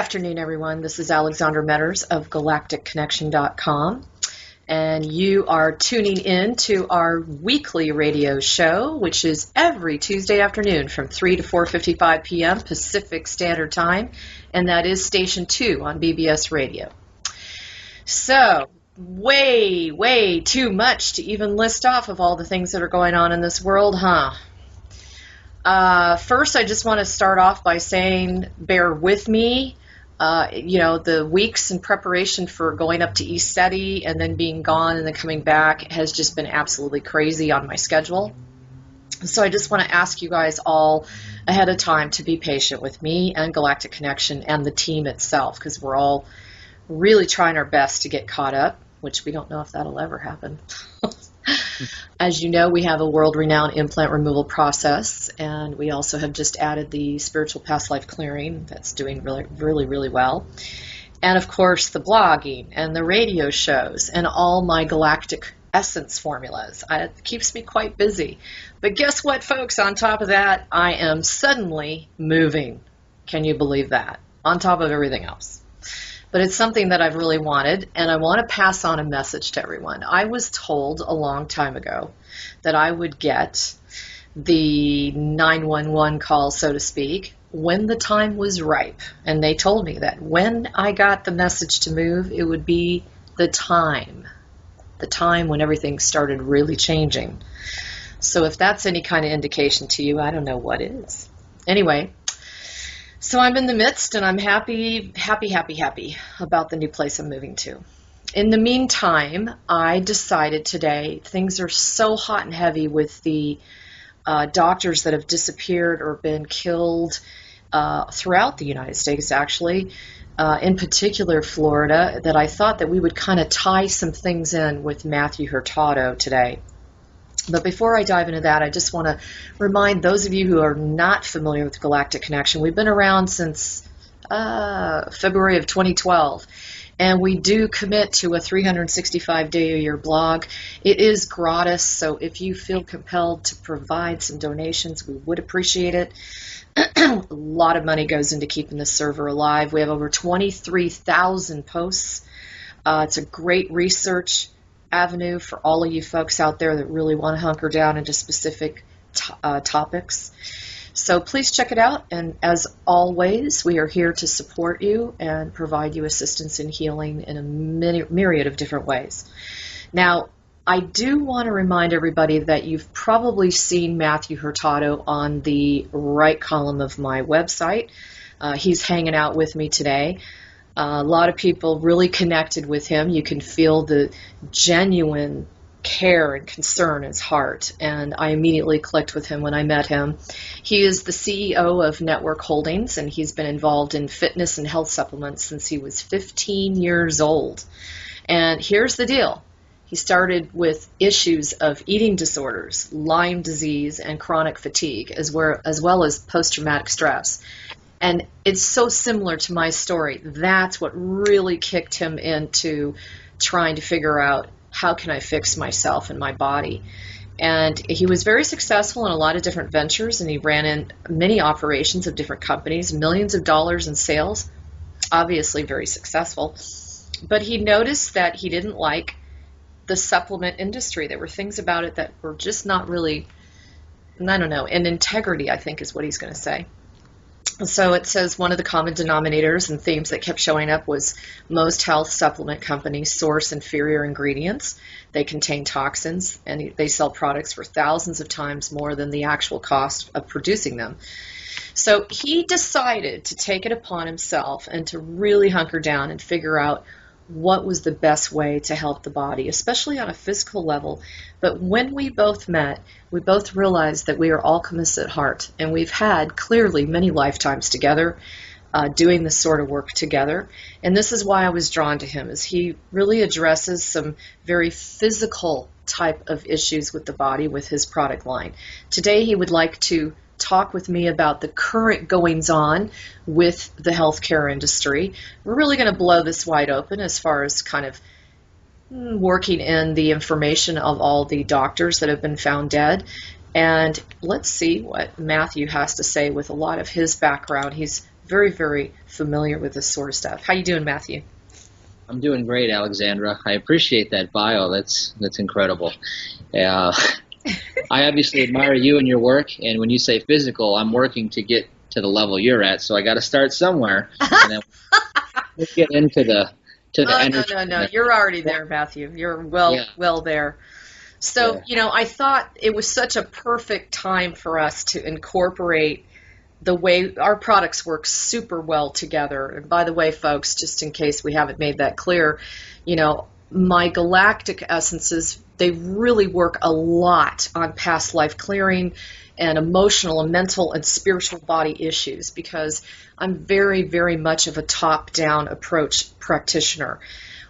afternoon, everyone. This is Alexandra Meadors of GalacticConnection.com, and you are tuning in to our weekly radio show, which is every Tuesday afternoon from 3 to 4:55 p.m. Pacific Standard Time, and that is Station 2 on BBS Radio. So, way too much to even list off of all the things that are going on in this world, huh? First, I just want to start off by saying, bear with me. The weeks in preparation for going up to East City and then being gone and then coming back has just been absolutely crazy on my schedule. So I just want to ask you guys all ahead of time to be patient with me and Galactic Connection and the team itself, because we're all really trying our best to get caught up, which we don't know if that'll ever happen. As you know, we have a world-renowned implant removal process, and we also have just added the spiritual past life clearing. That's doing really well. And of course, the blogging and the radio shows and all my galactic essence formulas. It keeps me quite busy. But guess what, folks? On top of that, I am suddenly moving. Can you believe that? On top of everything else. But it's something that I've really wanted, and I want to pass on a message to everyone. I was told a long time ago that I would get the 911 call, so to speak, when the time was ripe. And they told me that when I got the message to move, it would be the time when everything started really changing. So if that's any kind of indication to you, I don't know what is. Anyway, so I'm in the midst, and I'm happy about the new place I'm moving to. In the meantime, I decided today, things are so hot and heavy with the doctors that have disappeared or been killed throughout the United States, actually, in particular Florida, that I thought that we would kind of tie some things in with Matthew Hurtado today. But before I dive into that, I just want to remind those of you who are not familiar with Galactic Connection, we've been around since February of 2012, and we do commit to a 365-day-a-year blog. It is gratis, so if you feel compelled to provide some donations, we would appreciate it. A lot of money goes into keeping this server alive. We have over 23,000 posts. It's a great research avenue for all of you folks out there that really want to hunker down into specific topics. So please check it out, and as always, we are here to support you and provide you assistance and healing in a myriad of different ways. Now, I do want to remind everybody that you've probably seen Matthew Hurtado on the right column of my website. He's hanging out with me today. A lot of people really connected with him. You can feel the genuine care and concern in his heart, and I immediately clicked with him when I met him. He is the CEO of Network Holdings, and he's been involved in fitness and health supplements since he was 15 years old. And here's the deal. He started with issues of eating disorders, Lyme disease, and chronic fatigue, as well as post-traumatic stress. And it's so similar to my story. That's what really kicked him into trying to figure out, how can I fix myself and my body? And he was very successful in a lot of different ventures, and he ran in many operations of different companies, millions of dollars in sales, obviously very successful. But he noticed that he didn't like the supplement industry. There were things about it that were just not really, I don't know, in integrity, I think is what he's going to say. So it says one of the common denominators and themes that kept showing up was most health supplement companies source inferior ingredients. They contain toxins, and they sell products for thousands of times more than the actual cost of producing them. So he decided to take it upon himself and to really hunker down and figure out what was the best way to help the body, especially on a physical level. But when we both met, we both realized that we are alchemists at heart, and we've had clearly many lifetimes together doing this sort of work together. And this is why I was drawn to him, as he really addresses some very physical type of issues with the body with his product line. Today he would like to talk with me about the current goings-on with the healthcare industry. We're really going to blow this wide open as far as kind of working in the information of all the doctors that have been found dead. And let's see what Matthew has to say with a lot of his background. He's very, very familiar with this sort of stuff. How you doing, Matthew? I'm doing great, Alexandra. I appreciate that bio. That's incredible. Uh, I obviously admire you and your work, and when you say physical, I'm working to get to the level you're at, so I got to start somewhere, and then we'll get into the Oh, no, energy. no, no. You're already there, Matthew. You're Yeah, well there. So, yeah. I thought it was such a perfect time for us to incorporate the way our products work super well together. And by the way, folks, just in case we haven't made that clear, my Galactic essences, they really work a lot on past life clearing and emotional and mental and spiritual body issues because I'm very, very much of a top-down approach practitioner.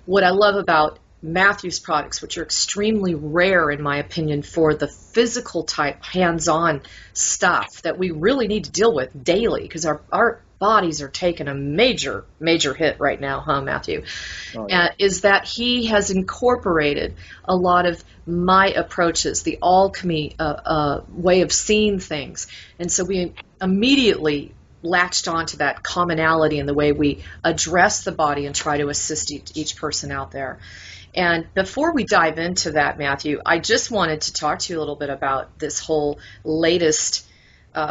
What I love about Matthew's products, which are extremely rare in my opinion for the physical type hands-on stuff that we really need to deal with daily because our bodies are taking a major hit right now, huh, Matthew? Oh, yeah. Is that he has incorporated a lot of my approaches, the alchemy way of seeing things, and so we immediately latched onto that commonality in the way we address the body and try to assist each person out there. And before we dive into that, Matthew, I just wanted to talk to you a little bit about this whole latest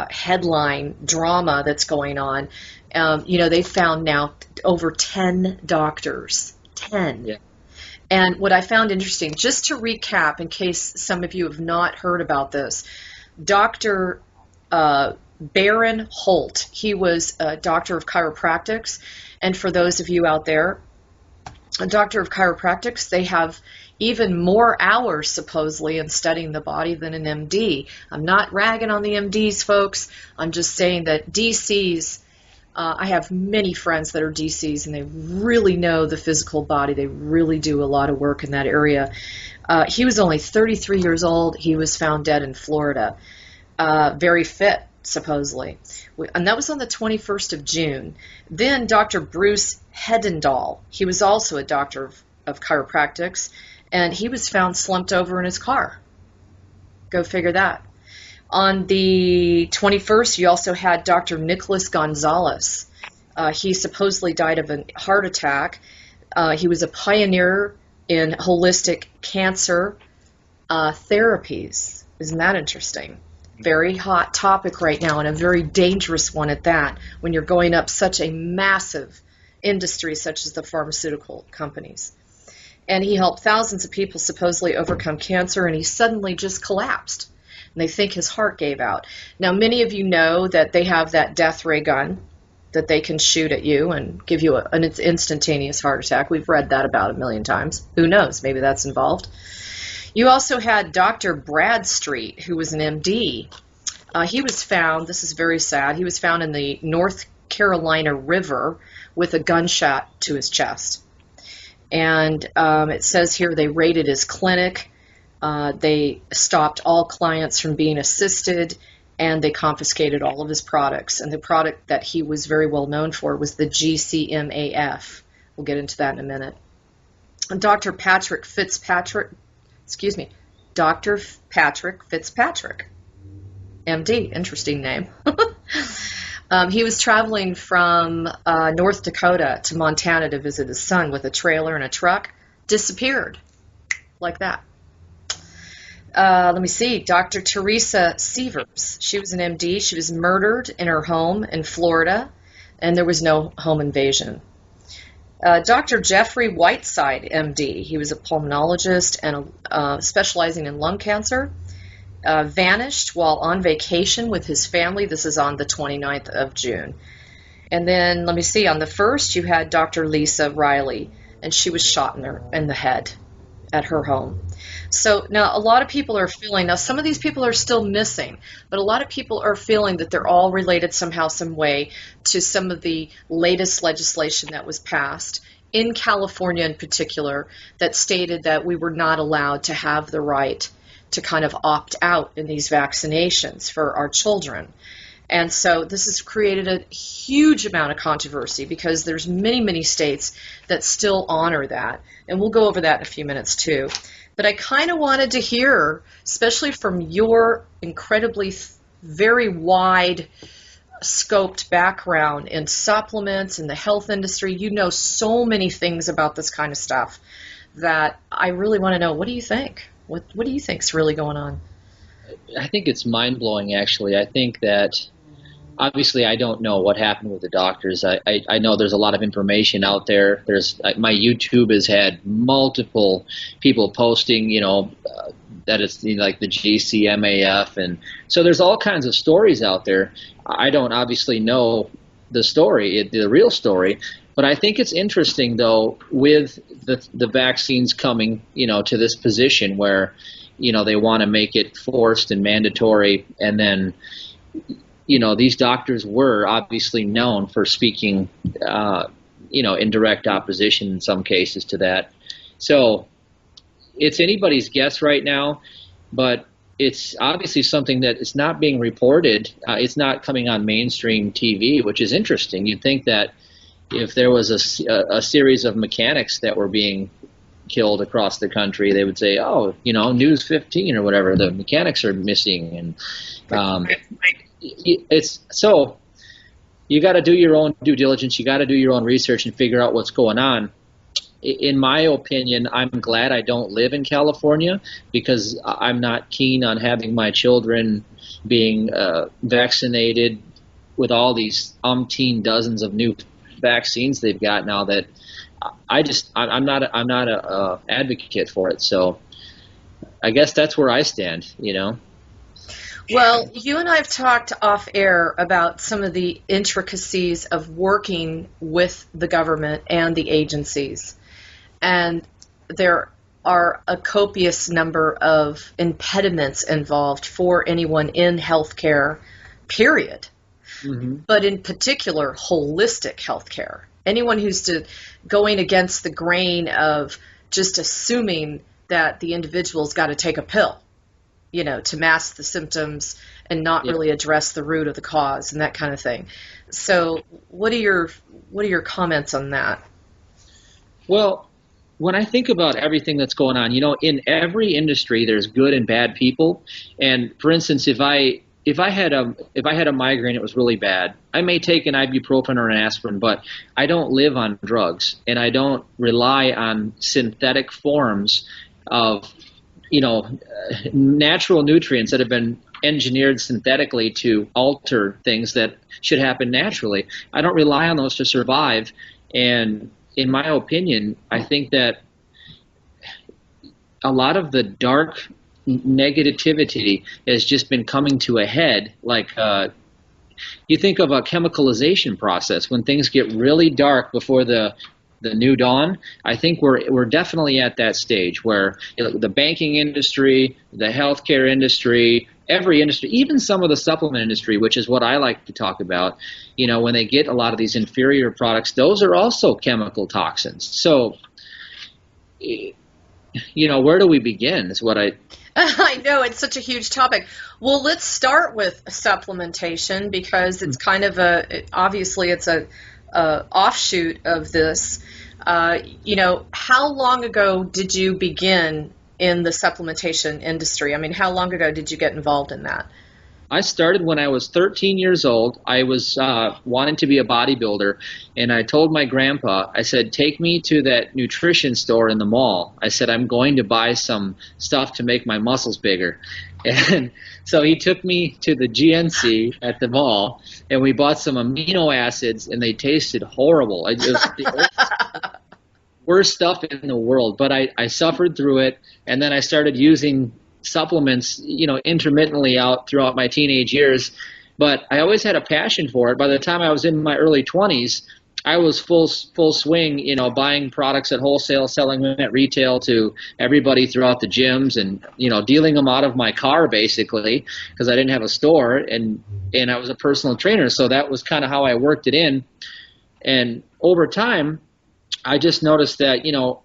headline drama that's going on. They found now over 10 doctors. 10. Yeah. And what I found interesting, just to recap, in case some of you have not heard about this, Dr. Baron Holt, he was a doctor of chiropractics. And for those of you out there, a doctor of chiropractics, they have even more hours supposedly in studying the body than an MD. I'm not ragging on the MDs, folks. I'm just saying that DCs, I have many friends that are DCs and they really know the physical body. They really do a lot of work in that area. He was only 33 years old. He was found dead in Florida. Very fit, supposedly. And that was on the 21st of June. Then Dr. Bruce Hedendahl, he was also a doctor of chiropractics, and he was found slumped over in his car. Go figure that. On the 21st, you also had Dr. Nicholas Gonzalez. He supposedly died of a heart attack. He was a pioneer in holistic cancer therapies. Isn't that interesting? Very hot topic right now and a very dangerous one at that when you're going up such a massive industry such as the pharmaceutical companies. And he helped thousands of people supposedly overcome cancer, and he suddenly just collapsed. And they think his heart gave out. Now, many of you know that they have that death ray gun that they can shoot at you and give you an instantaneous heart attack. We've read that about 1,000,000 times. Who knows? Maybe that's involved. You also had Dr. Bradstreet, who was an MD. He was found, this is very sad, he was found in the North Carolina River with a gunshot to his chest. And it says here they raided his clinic, they stopped all clients from being assisted, and they confiscated all of his products. And the product that he was very well known for was the GCMAF. We'll get into that in a minute. And Dr. Patrick Fitzpatrick, MD, interesting name. He was traveling from North Dakota to Montana to visit his son with a trailer and a truck, disappeared like that. Let me see, Dr. Teresa Sievers, she was an MD. She was murdered in her home in Florida, and there was no home invasion. Dr. Jeffrey Whiteside, MD, he was a pulmonologist and specializing in lung cancer, vanished while on vacation with his family. This is on the 29th of June. And then, let me see, on the 1st, you had Dr. Lisa Riley, and she was shot in the head at her home. So now a lot of people are feeling, now some of these people are still missing, but a lot of people are feeling that they're all related somehow, some way to some of the latest legislation that was passed in California in particular that stated that we were not allowed to have the right to kind of opt out in these vaccinations for our children. And so this has created a huge amount of controversy because there's many states that still honor that. And we'll go over that in a few minutes too. But I kind of wanted to hear, especially from your incredibly very wide scoped background in supplements and the health industry. You know so many things about this kind of stuff that I really want to know. What do you think? What do you think's really going on? I think it's mind-blowing, actually. I think that obviously I don't know what happened with the doctors. I know there's a lot of information out there. My YouTube has had multiple people posting, that it's like the GCMAF, and so there's all kinds of stories out there. I don't obviously know the story, the real story, but I think it's interesting though with the vaccines coming, to this position where, they want to make it forced and mandatory, and then, these doctors were obviously known for speaking, in direct opposition in some cases to that. So it's anybody's guess right now, but it's obviously something that is not being reported. It's not coming on mainstream TV, which is interesting. You'd think that if there was a series of mechanics that were being killed across the country, they would say, oh, News 15 or whatever, the mechanics are missing. And it's so you got to do your own due diligence. You got to do your own research and figure out what's going on. In my opinion, I'm glad I don't live in California, because I'm not keen on having my children being vaccinated with all these umpteen dozens of new vaccines they've got now. That I'm not a advocate for it. So I guess that's where I stand. Well, you and I have talked off air about some of the intricacies of working with the government and the agencies. And there are a copious number of impediments involved for anyone in healthcare, period. Mm-hmm. But in particular, holistic healthcare. Anyone who's going against the grain of just assuming that the individual's got to take a pill, to mask the symptoms and not really address the root of the cause and that kind of thing. So what are your comments on that? Well, when I think about everything that's going on, in every industry there's good and bad people. And for instance, if I had a migraine, it was really bad, I may take an ibuprofen or an aspirin, but I don't live on drugs, and I don't rely on synthetic forms of natural nutrients that have been engineered synthetically to alter things that should happen naturally. I don't rely on those to survive. And in my opinion, I think that a lot of the dark negativity has just been coming to a head. Like you think of a chemicalization process when things get really dark before the new dawn. I think we're definitely at that stage where the banking industry, the healthcare industry, every industry, even some of the supplement industry, which is what I like to talk about, when they get a lot of these inferior products, those are also chemical toxins. So, where do we begin is what I know, it's such a huge topic. Well, let's start with supplementation, because it's kind of obviously it's a offshoot of this. How long ago did you begin in the supplementation industry? I mean, how long ago did you get involved in that? I started when I was 13 years old. I was wanting to be a bodybuilder, and I told my grandpa, I said, take me to that nutrition store in the mall. I said, I'm going to buy some stuff to make my muscles bigger. And so he took me to the GNC at the mall, and we bought some amino acids, and they tasted horrible. It was the worst stuff in the world, but I suffered through it, and then I started using supplements, intermittently out throughout my teenage years. But I always had a passion for it. By the time I was in my early 20s, I was full swing, buying products at wholesale, selling them at retail to everybody throughout the gyms, and dealing them out of my car basically, because I didn't have a store, and I was a personal trainer, so that was kind of how I worked it in. And over time, I just noticed that,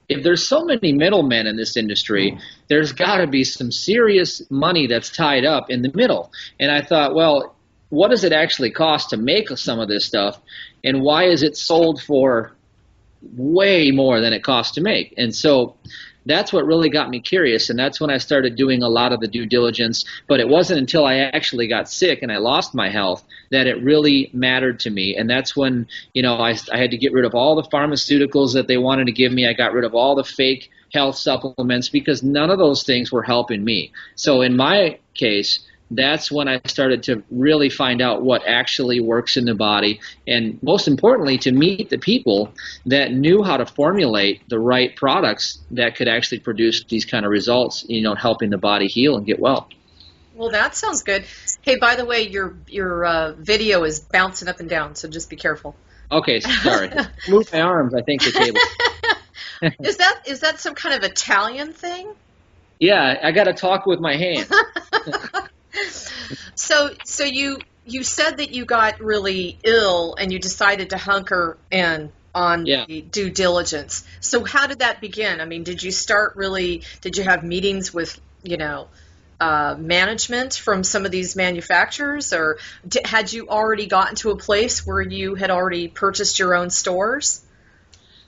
if there's so many middlemen in this industry, there's got to be some serious money that's tied up in the middle. And I thought, well, what does it actually cost to make some of this stuff, and why is it sold for way more than it costs to make? And so that's what really got me curious, and that's when I started doing a lot of the due diligence. But it wasn't until I actually got sick and I lost my health that it really mattered to me. And that's when, I had to get rid of all the pharmaceuticals that they wanted to give me. I got rid of all the fake health supplements because none of those things were helping me. So in my case, that's when I started to really find out what actually works in the body, and most importantly, to meet the people that knew how to formulate the right products that could actually produce these kind of results, helping the body heal and get well. Well, that sounds good. Hey, by the way, your video is bouncing up and down, so just be careful. Okay, sorry. Move my arms, I think, the table. Is that some kind of Italian thing? Yeah, I got to talk with my hands. So you said that you got really ill and you decided to hunker in on the due diligence. So how did that begin? I mean, did you have meetings with, management from some of these manufacturers, or had you already gotten to a place where you had already purchased your own stores?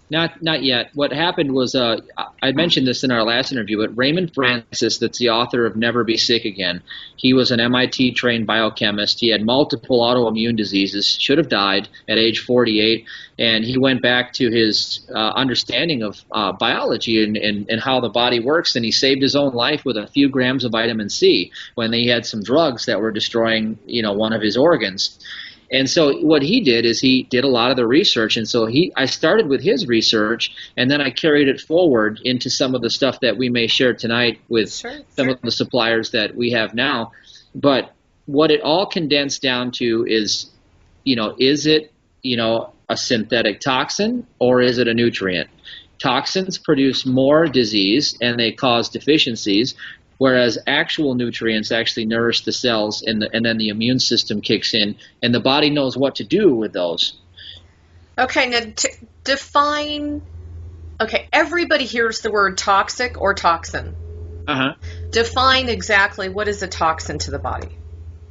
Not yet. What happened was, I mentioned this in our last interview, but Raymond Francis, that's the author of Never Be Sick Again, he was an MIT-trained biochemist. He had multiple autoimmune diseases, should have died at age 48, and he went back to his understanding of biology and how the body works, and he saved his own life with a few grams of vitamin C when he had some drugs that were destroying, one of his organs. And so what he did is he did a lot of the research, and so I started with his research, and then I carried it forward into some of the stuff that we may share tonight with some of the suppliers that we have now. But what it all condensed down to is, is it, a synthetic toxin or is it a nutrient? Toxins produce more disease and they cause deficiencies, whereas actual nutrients actually nourish the cells, and then the immune system kicks in, and the body knows what to do with those. Okay, now define. Okay, everybody hears the word toxic or toxin. Define exactly what is a toxin to the body.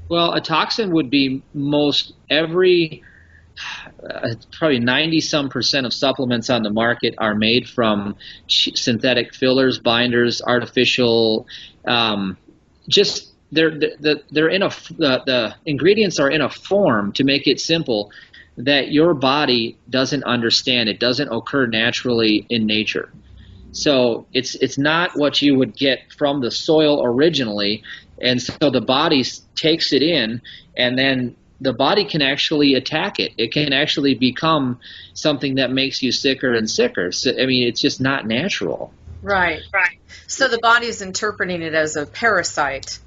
Well, a toxin would be probably 90% of supplements on the market are made from synthetic fillers, binders, artificial. The ingredients are in a form, to make it simple, that your body doesn't understand. It doesn't occur naturally in nature. So it's not what you would get from the soil originally, and so the body takes it in, and then the body can actually attack it. It can actually become something that makes you sicker and sicker. So, I mean, it's just not natural. Right. So the body is interpreting it as a parasite.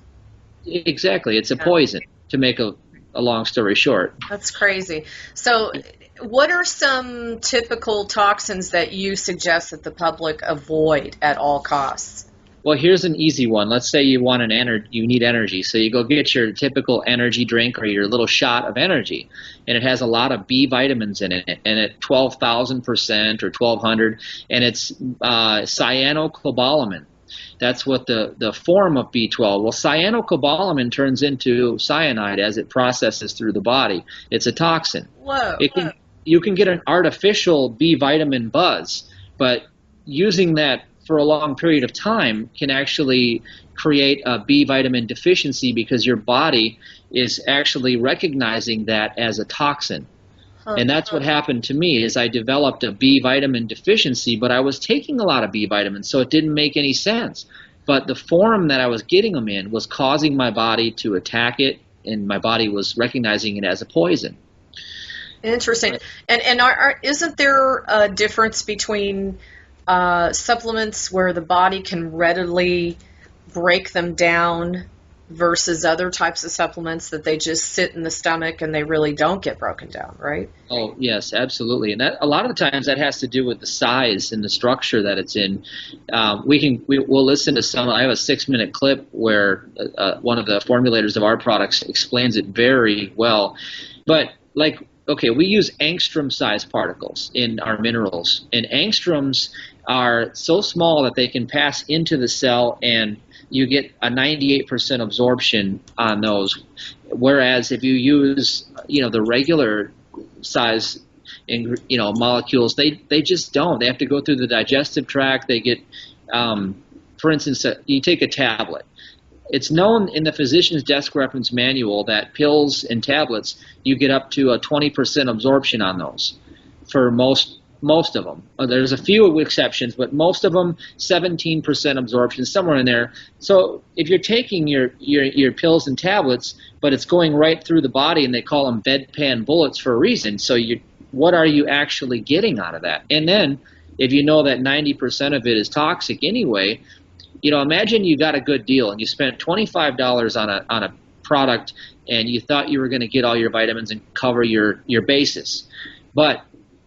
Exactly. It's a poison, to make a long story short. That's crazy. So what are some typical toxins that you suggest that the public avoid at all costs? Well, here's an easy one. Let's say you need energy. So you go get your typical energy drink or your little shot of energy, and it has a lot of B vitamins in it, and at 12,000% or 1,200, and it's cyanocobalamin. That's what the form of B12. Well, cyanocobalamin turns into cyanide as it processes through the body. It's a toxin. You can get an artificial B vitamin buzz, but using that for a long period of time can actually create a B vitamin deficiency, because your body is actually recognizing that as a toxin. And that's what happened to me, is I developed a B vitamin deficiency, but I was taking a lot of B vitamins, so it didn't make any sense. But the form that I was getting them in was causing my body to attack it, and my body was recognizing it as a poison. Interesting. And isn't there a difference between supplements where the body can readily break them down versus other types of supplements that they just sit in the stomach and they really don't get broken down, right? Oh, yes, absolutely. And that, a lot of the times that has to do with the size and the structure that it's in. We'll listen to some. I have a 6-minute clip where one of the formulators of our products explains it very well. But we use angstrom-sized particles in our minerals, and angstroms are so small that they can pass into the cell, and you get a 98% absorption on those. Whereas if you use, the regular size, molecules, they just don't. They have to go through the digestive tract. They get For instance, you take a tablet. It's known in the physician's desk reference manual that pills and tablets, you get up to a 20% absorption on those for most of them. There's a few exceptions, but most of them 17% absorption, somewhere in there. So if you're taking your pills and tablets, but it's going right through the body, and they call them bedpan bullets for a reason. So what are you actually getting out of that? And then if you know that 90% of it is toxic anyway, imagine you got a good deal and you spent $25 on a product, and you thought you were going to get all your vitamins and cover your basis. But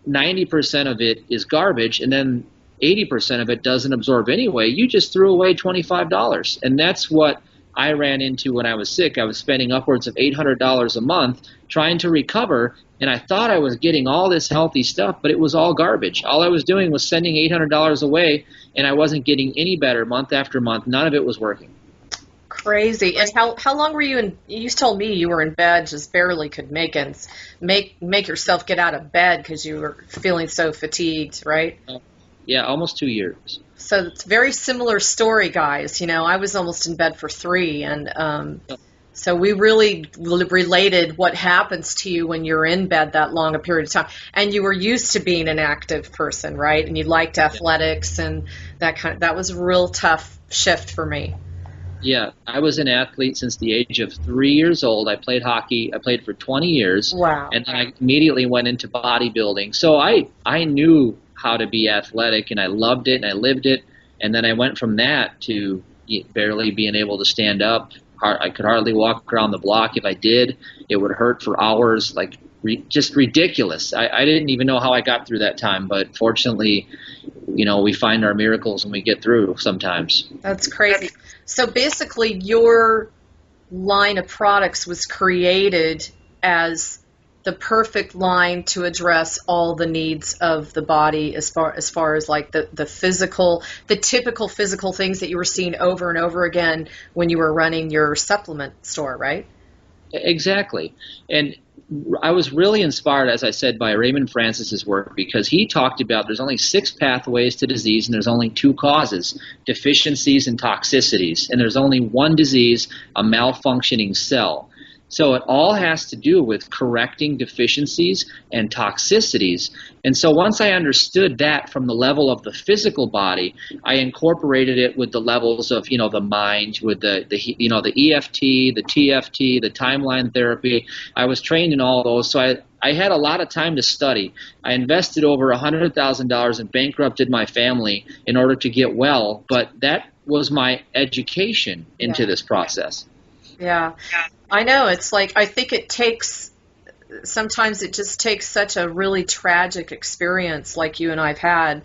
90% of it is garbage, and then 80% of it doesn't absorb anyway. You just threw away $25. And that's what I ran into when I was sick. I was spending upwards of $800 a month trying to recover, and I thought I was getting all this healthy stuff, but it was all garbage. All I was doing was sending $800 away, and I wasn't getting any better month after month. None of it was working. Crazy. And how long were you in? You told me you were in bed, just barely could make yourself get out of bed because you were feeling so fatigued, right? Yeah, almost 2 years. So it's a very similar story, guys. I was almost in bed for 3, and so we really related what happens to you when you're in bed that long a period of time. And you were used to being an active person, right? And you liked athletics and that was a real tough shift for me. Yeah, I was an athlete since the age of 3 years old. I played hockey. I played for 20 years. Wow. And then I immediately went into bodybuilding. So I knew how to be athletic, and I loved it, and I lived it. And then I went from that to barely being able to stand up. I could hardly walk around the block. If I did, it would hurt for hours, just ridiculous. I didn't even know how I got through that time, but fortunately, we find our miracles when we get through sometimes. That's crazy. So basically, your line of products was created as the perfect line to address all the needs of the body as far as like the typical physical things that you were seeing over and over again when you were running your supplement store, right? Exactly. And I was really inspired, as I said, by Raymond Francis's work, because he talked about there's only 6 pathways to disease, and there's only 2 causes, deficiencies and toxicities. And there's only one disease, a malfunctioning cell. So it all has to do with correcting deficiencies and toxicities. And so once I understood that from the level of the physical body, I incorporated it with the levels of, the mind, with the EFT, the TFT, the timeline therapy. I was trained in all those. So I had a lot of time to study. I invested over $100,000 and bankrupted my family in order to get well. But that was my education into this process. Yeah. I know. It's like, I think sometimes it just takes such a really tragic experience like you and I've had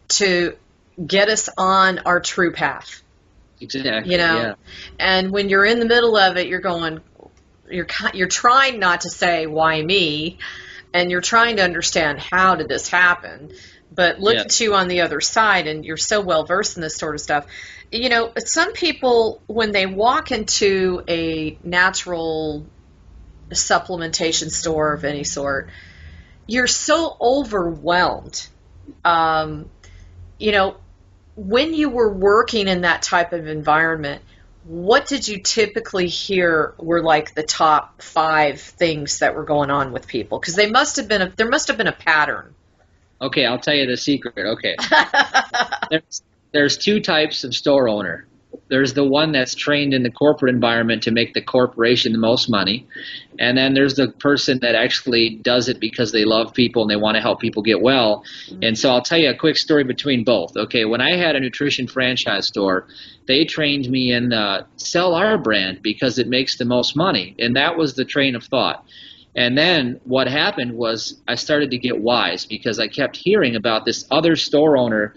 to get us on our true path. Exactly. Yeah. And when you're in the middle of it, you're trying not to say, why me? And you're trying to understand, how did this happen? But look at you on the other side, and you're so well versed in this sort of stuff. Some people, when they walk into a natural supplementation store of any sort, you're so overwhelmed. When you were working in that type of environment, what did you typically hear were like the top 5 things that were going on with people? Because there must have been a pattern. Okay, I'll tell you the secret. Okay. There's 2 types of store owner. There's the one that's trained in the corporate environment to make the corporation the most money. And then there's the person that actually does it because they love people and they want to help people get well. Mm-hmm. And so I'll tell you a quick story between both. Okay, when I had a nutrition franchise store, they trained me in sell our brand because it makes the most money. And that was the train of thought. And then what happened was I started to get wise because I kept hearing about this other store owner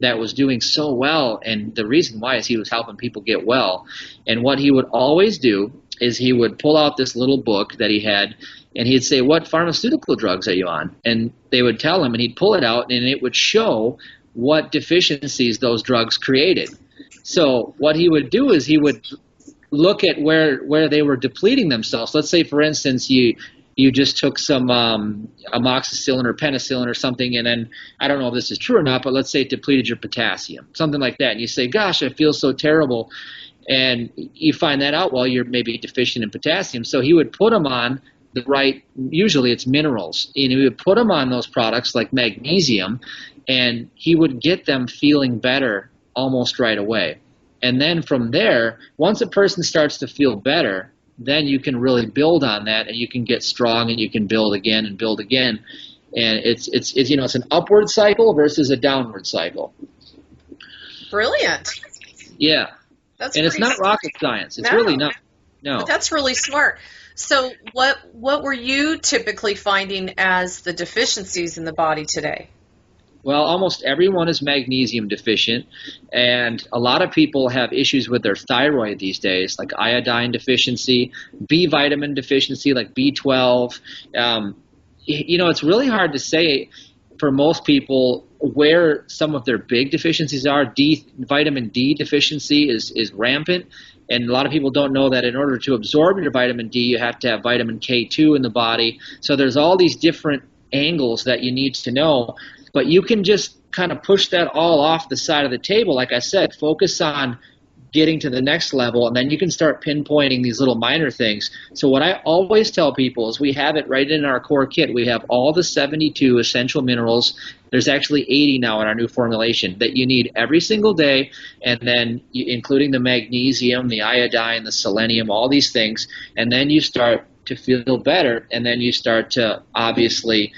that was doing so well, and the reason why is he was helping people get well. And what he would always do is he would pull out this little book that he had, and he'd say, what pharmaceutical drugs are you on? And they would tell him, and he'd pull it out, and it would show what deficiencies those drugs created. So what he would do is he would look at where they were depleting themselves. Let's say, for instance, you just took some amoxicillin or penicillin or something, and then I don't know if this is true or not, but let's say it depleted your potassium, something like that, and you say, gosh, I feel so terrible, and you find that out, well, you're maybe deficient in potassium. So he would put them on the right, usually it's minerals, and he would put them on those products like magnesium, and he would get them feeling better almost right away. And then from there, once a person starts to feel better, then you can really build on that, and you can get strong, and you can build again and build again. And it's it's an upward cycle versus a downward cycle. Brilliant. Yeah. And it's not rocket science. It's really not. No. But that's really smart. So what were you typically finding as the deficiencies in the body today? Well, almost everyone is magnesium deficient, and a lot of people have issues with their thyroid these days, like iodine deficiency, B vitamin deficiency, like B12. It's really hard to say for most people where some of their big deficiencies are. Vitamin D deficiency is rampant, and a lot of people don't know that in order to absorb your vitamin D, you have to have vitamin K2 in the body. So there's all these different angles that you need to know. But you can just kind of push that all off the side of the table. Like I said, focus on getting to the next level, and then you can start pinpointing these little minor things. So what I always tell people is we have it right in our core kit. We have all the 72 essential minerals. There's actually 80 now in our new formulation that you need every single day, and then including the magnesium, the iodine, the selenium, all these things. And then you start to feel better, and then you start to obviously,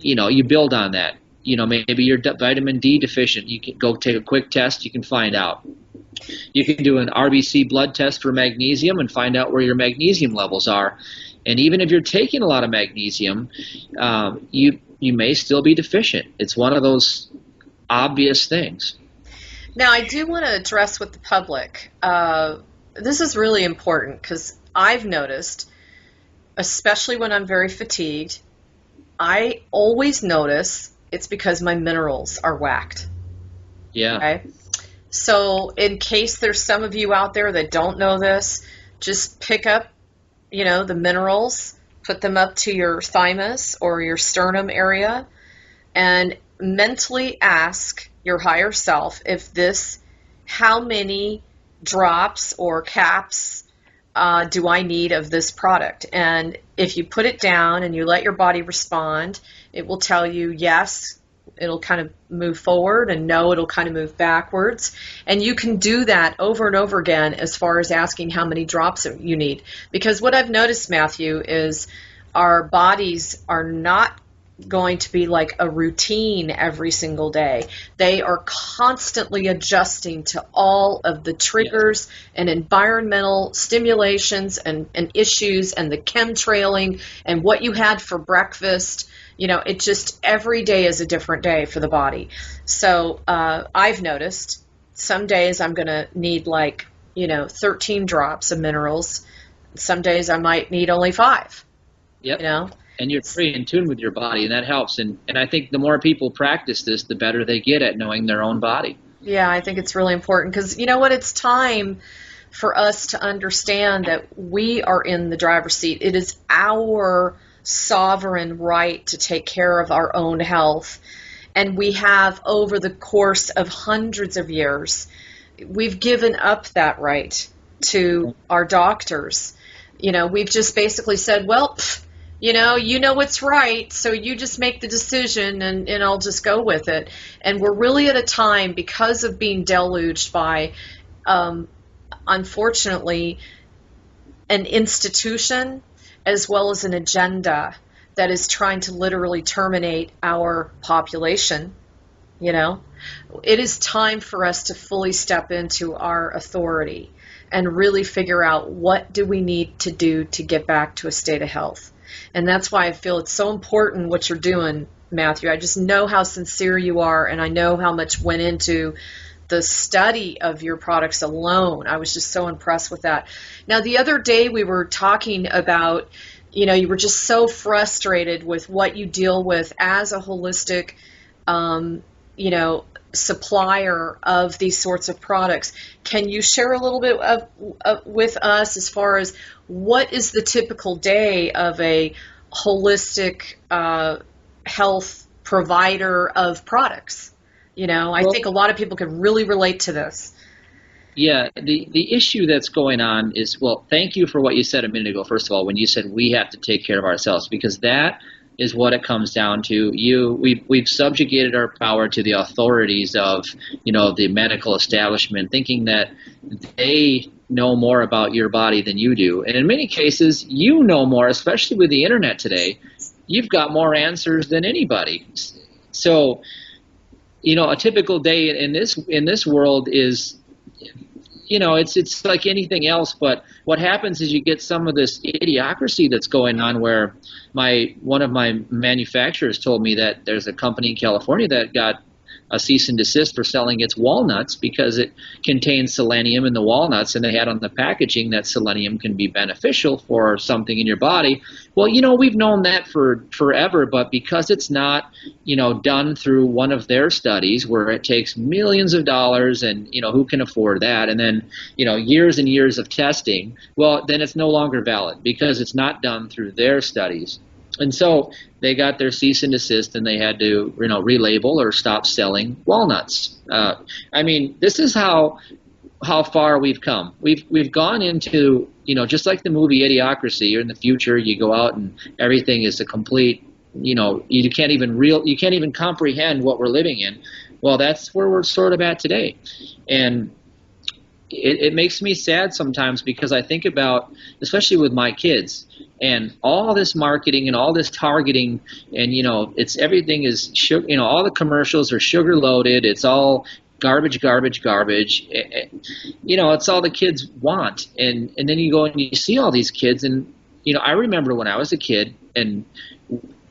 you build on that. Maybe you're vitamin D deficient. You can go take a quick test. You can find out. You can do an RBC blood test for magnesium and find out where your magnesium levels are. And even if you're taking a lot of magnesium, you may still be deficient. It's one of those obvious things. Now, I do want to address with the public. This is really important because I've noticed, especially when I'm very fatigued, I always notice it's because my minerals are whacked. Yeah. Okay? So in case there's some of you out there that don't know this, just pick up, the minerals, put them up to your thymus or your sternum area, and mentally ask your higher self how many drops or caps do I need of this product? And if you put it down and you let your body respond, it will tell you yes, it'll kind of move forward, and no, it'll kind of move backwards. And you can do that over and over again as far as asking how many drops you need. Because what I've noticed, Matthew, is our bodies are not going to be like a routine every single day. They are constantly adjusting to all of the triggers and environmental stimulations and issues and the chemtrailing and what you had for breakfast. It just every day is a different day for the body. So I've noticed some days I'm going to need 13 drops of minerals. Some days I might need only 5. Yep. And you're pretty in tune with your body, and that helps. And I think the more people practice this, the better they get at knowing their own body. Yeah, I think it's really important because, it's time for us to understand that we are in the driver's seat. It is our sovereign right to take care of our own health. And we have, over the course of hundreds of years, we've given up that right to our doctors. We've just basically said, well, you know what's right, so you just make the decision and I'll just go with it. And we're really at a time, because of being deluged by, unfortunately, an institution as well as an agenda that is trying to literally terminate our population. It is time for us to fully step into our authority and really figure out what do we need to do to get back to a state of health. And that's why I feel it's so important what you're doing, Matthew. I just know how sincere you are, and I know how much went into the study of your products alone. I was just so impressed with that. Now, the other day we were talking about, you were just so frustrated with what you deal with as a holistic, supplier of these sorts of products. Can you share a little bit with us as far as what is the typical day of a holistic health provider of products. I think a lot of people can really relate to this. Yeah, the issue that's going on is, well, thank you for what you said a minute ago, first of all, when you said we have to take care of ourselves, because that is what it comes down to. We've subjugated our power to the authorities of, the medical establishment, thinking that they know more about your body than you do. And in many cases, you know more, especially with the internet today. You've got more answers than anybody. So, a typical day in this world is, it's like anything else, but what happens is you get some of this idiocracy that's going on, where one of my manufacturers told me that there's a company in California that got a cease and desist for selling its walnuts because it contains selenium in the walnuts, and they had on the packaging that selenium can be beneficial for something in your body. Well, we've known that for forever, but because it's not, done through one of their studies where it takes millions of dollars, and, who can afford that? And then, years and years of testing, well, then it's no longer valid because it's not done through their studies. And so they got their cease and desist, and they had to, relabel or stop selling walnuts. This is how far we've come. We've gone into, just like the movie Idiocracy, or in the future you go out and everything is a complete, you can't even comprehend what we're living in. Well, that's where we're sort of at today. And it makes me sad sometimes, because I think about, especially with my kids, and all this marketing and all this targeting, and it's everything is sugar, all the commercials are sugar loaded. It's all garbage. It's all the kids want, and then you go and you see all these kids, and I remember when I was a kid, and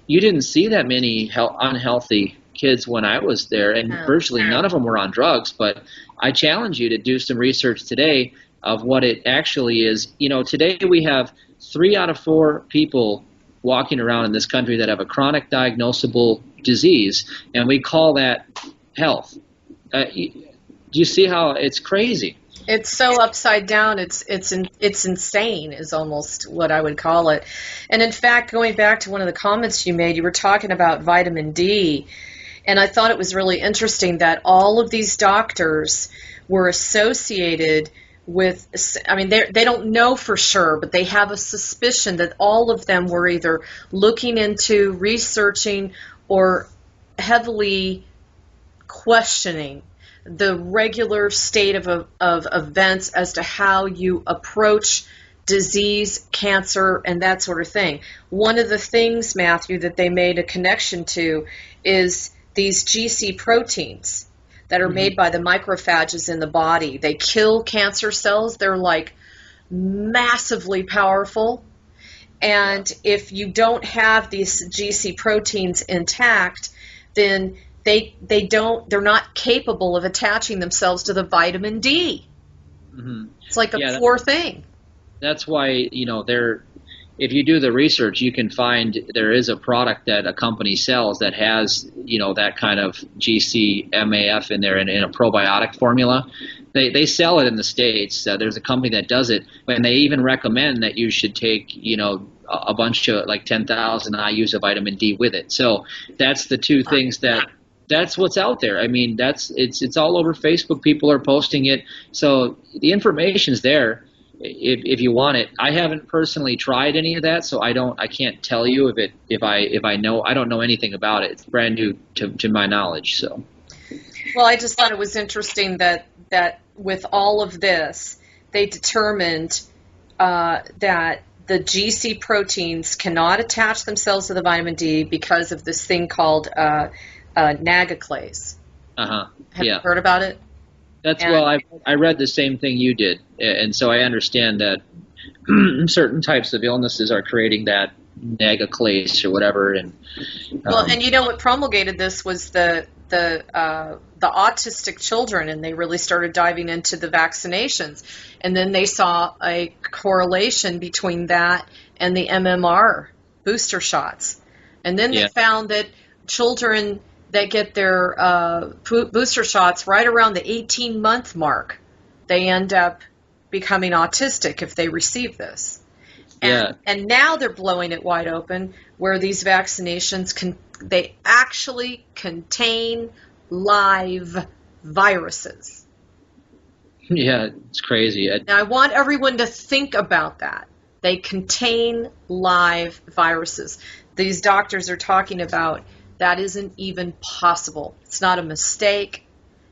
you didn't see that many unhealthy kids when I was there, and virtually none of them were on drugs. But I challenge you to do some research today of what it actually is. Today we have 3 out of 4 people walking around in this country that have a chronic diagnosable disease, and we call that health. Do you see how it's crazy? It's so upside down. It's insane is almost what I would call it. And in fact, going back to one of the comments you made, you were talking about vitamin D. And I thought it was really interesting that all of these doctors were associated with, they don't know for sure, but they have a suspicion that all of them were either looking into, researching, or heavily questioning the regular state of events as to how you approach disease, cancer, and that sort of thing. One of the things, Matthew, that they made a connection to is these GC proteins that are made by the macrophages in the body. They kill cancer cells. They're like massively powerful. And if you don't have these GC proteins intact, then they're not capable of attaching themselves to the vitamin D. Mm-hmm. It's like a poor thing. That's why, if you do the research, you can find there is a product that a company sells that has, that kind of GCMAF in there in a probiotic formula. They sell it in the States. There's a company that does it, and they even recommend that you should take, a bunch of, like 10,000 IUs of vitamin D with it. So that's the two things that's what's out there. It's all over Facebook. People are posting it. So the information's there. If you want it. I haven't personally tried any of that, so I can't tell you if I know. I don't know anything about it. It's brand new to my knowledge. So, well, I just thought it was interesting that with all of this, they determined that the GC proteins cannot attach themselves to the vitamin D because of this thing called nagaclase. Have you heard about it? I read the same thing you did, and so I understand that certain types of illnesses are creating that nagaclase or whatever. And what promulgated this was the autistic children, and they really started diving into the vaccinations, and then they saw a correlation between that and the MMR booster shots, and then they found that children that get their booster shots right around the 18-month mark, they end up becoming autistic if they receive this. Yeah. And now they're blowing it wide open where these vaccinations they actually contain live viruses. Yeah, it's crazy. Now I want everyone to think about that. They contain live viruses. These doctors are talking about that isn't even possible. It's not a mistake.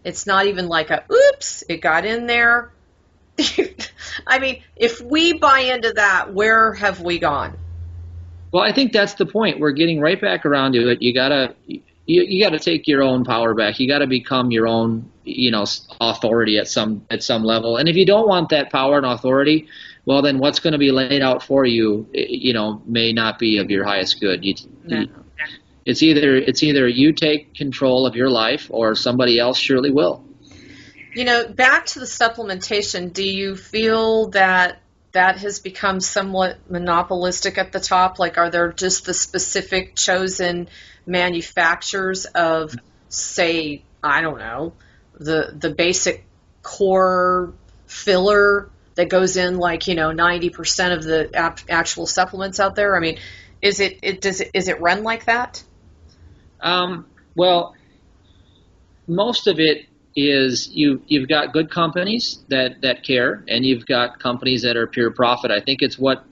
It's not even like oops, it got in there. I mean, if we buy into that, where have we gone? Well, I think that's the point. We're getting right back around to it. You gotta take your own power back. You gotta become your own, authority at some level. And if you don't want that power and authority, well, then what's going to be laid out for you, may not be of your highest good. It's either you take control of your life or somebody else surely will. Back to the supplementation, do you feel that has become somewhat monopolistic at the top? Like, are there just the specific chosen manufacturers of, say, I don't know, the basic core filler that goes in 90% of the actual supplements out there? I mean, is it run like that? Well, most of it is you've got good companies that care, and you've got companies that are pure profit. I think it's what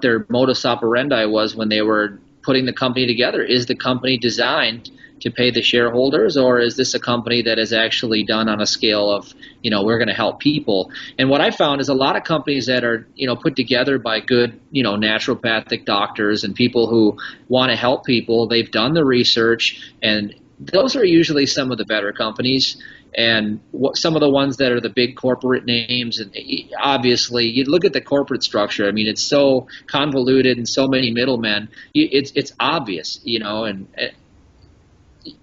their modus operandi was when they were putting the company together. Is the company designed to pay the shareholders, or is this a company that is actually done on a scale of, we're going to help people? And what I found is a lot of companies that are, put together by good, naturopathic doctors and people who want to help people, they've done the research, and those are usually some of the better companies. And some of the ones that are the big corporate names, and obviously you look at the corporate structure. I mean, it's so convoluted and so many middlemen. It's obvious, and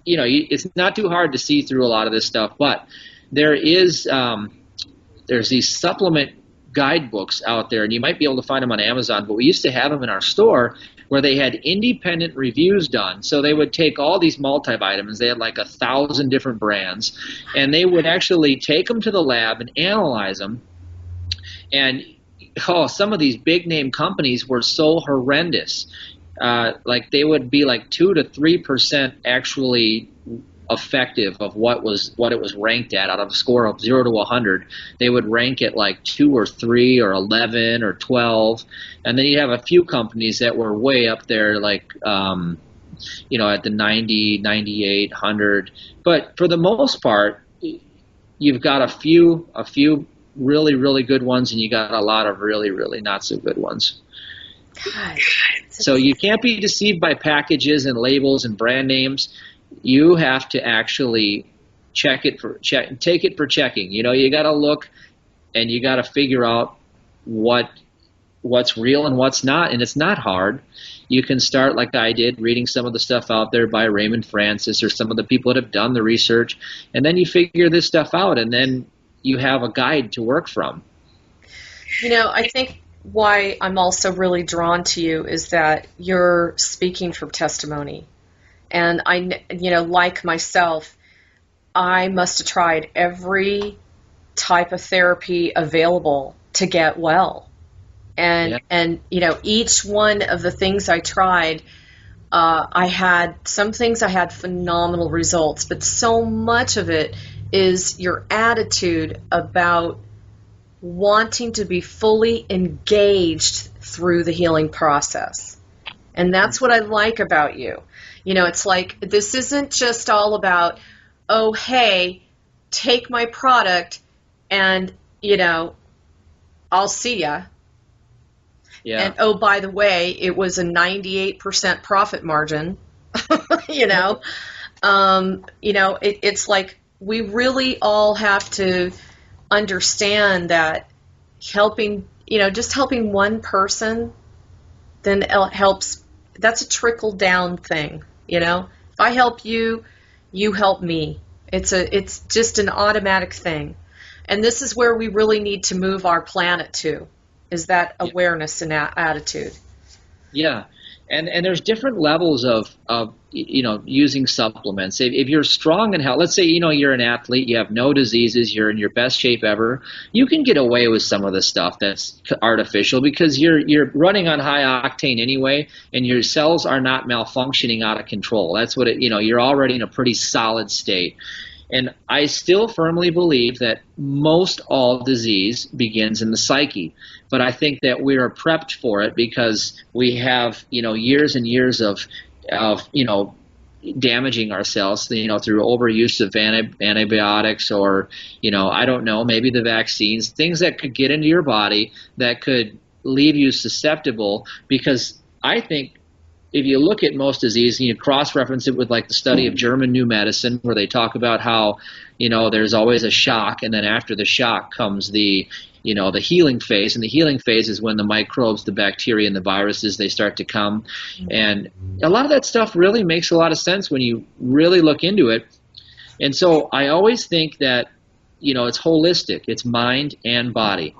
it's not too hard to see through a lot of this stuff. But there's these supplement guidebooks out there, and you might be able to find them on Amazon. But we used to have them in our store, where they had independent reviews done. So they would take all these multivitamins, they had like 1,000 different brands, and they would actually take them to the lab and analyze them. And some of these big name companies were so horrendous. Like they would be like 2 to 3% actually effective of what it was ranked at out of a score of 0 to 100. They would rank it like 2 or 3 or 11 or 12, and then you have a few companies that were way up there, like at the 90, 98, 100. But for the most part, you've got a few really, really good ones, and you got a lot of really, really not so good ones. God. So you can't be deceived by packages and labels and brand names. You have to actually take it for checking. You got to look, and you got to figure out what's real and what's not, and it's not hard. You can start like I did, reading some of the stuff out there by Raymond Francis or some of the people that have done the research, and then you figure this stuff out, and then you have a guide to work from. I think why I'm also really drawn to you is that you're speaking from testimony. And like myself, I must have tried every type of therapy available to get well. And each one of the things I tried, some things I had phenomenal results, but so much of it is your attitude about wanting to be fully engaged through the healing process. And that's what I like about you. It's like, this isn't just all about, oh, hey, take my product and, I'll see ya. Yeah. And, oh, by the way, it was a 98% profit margin, it's like we really all have to understand that helping one person then helps. That's a trickle down thing. If I help you, you help me. It's just an automatic thing. And this is where we really need to move our planet to, is that awareness and attitude. Yeah. And there's different levels of using supplements. If you're strong and healthy, let's say you're an athlete, you have no diseases, you're in your best shape ever, you can get away with some of the stuff that's artificial because you're running on high octane anyway, and your cells are not malfunctioning out of control. That's what you're already in a pretty solid state. And I still firmly believe that most all disease begins in the psyche. But I think that we are prepped for it because we have, years and years of damaging ourselves, through overuse of antibiotics or, I don't know, maybe the vaccines, things that could get into your body that could leave you susceptible. Because I think if you look at most disease and you cross-reference it with like the study of German New Medicine, where they talk about how, there's always a shock, and then after the shock comes the healing phase, and the healing phase is when the microbes, the bacteria, and the viruses, they start to come. And a lot of that stuff really makes a lot of sense when you really look into it. And so I always think that, it's holistic. It's mind and body.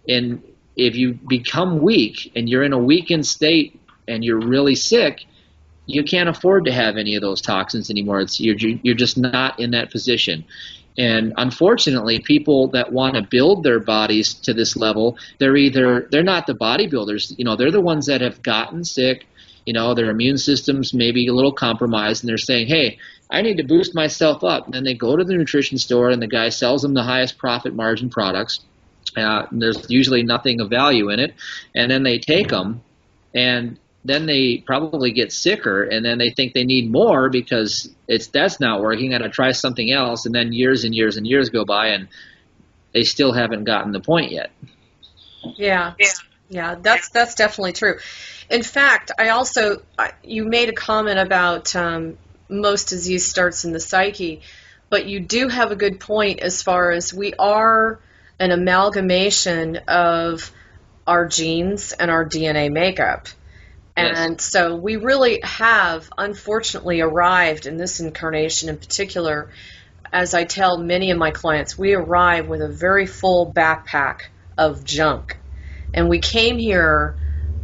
And if you become weak and you're in a weakened state and you're really sick, you can't afford to have any of those toxins anymore. You're just not in that position. And unfortunately, people that want to build their bodies to this level, they're not the bodybuilders. They're the ones that have gotten sick. Their immune system's maybe a little compromised, and they're saying, hey, I need to boost myself up. And then they go to the nutrition store, and the guy sells them the highest profit margin products. There's usually nothing of value in it. And then they take them, and then they probably get sicker, and then they think they need more because that's not working. I got to try something else, and then years and years and years go by, and they still haven't gotten the point yet. Yeah, that's definitely true. In fact, you made a comment about most disease starts in the psyche, but you do have a good point as far as we are an amalgamation of our genes and our DNA makeup. And so we really have, unfortunately, arrived in this incarnation in particular, as I tell many of my clients, we arrive with a very full backpack of junk. And we came here,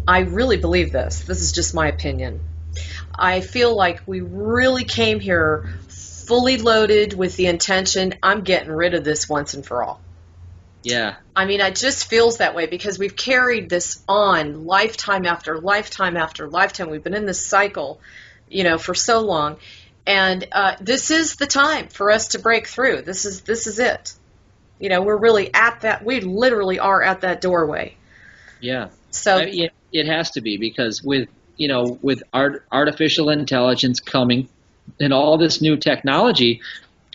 I really believe this is just my opinion. I feel like we really came here fully loaded with the intention, I'm getting rid of this once and for all. Yeah. I mean, it just feels that way because we've carried this on lifetime after lifetime after lifetime. We've been in this cycle, for so long. And this is the time for us to break through. This is it. We're really we literally are at that doorway. Yeah. So it has to be, because with artificial intelligence coming and all this new technology,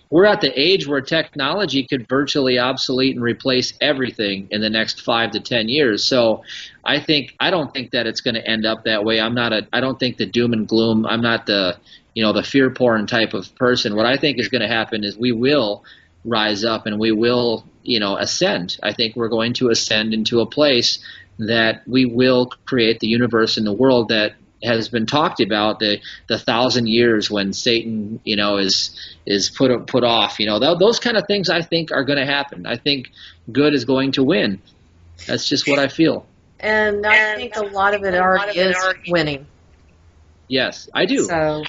we're at the age where technology could virtually obsolete and replace everything in the next 5 to 10 years. So I don't think that it's going to end up that way. I don't think the doom and gloom, I'm not the fear porn type of person. What I think is going to happen is we will rise up and we will, ascend. I think we're going to ascend into a place that we will create the universe and the world that has been talked about, the 1,000 years when Satan, is put off. Those kind of things I think are going to happen. I think good is going to win. That's just what I feel. And I think a lot of it already is winning. Yes, I do. So,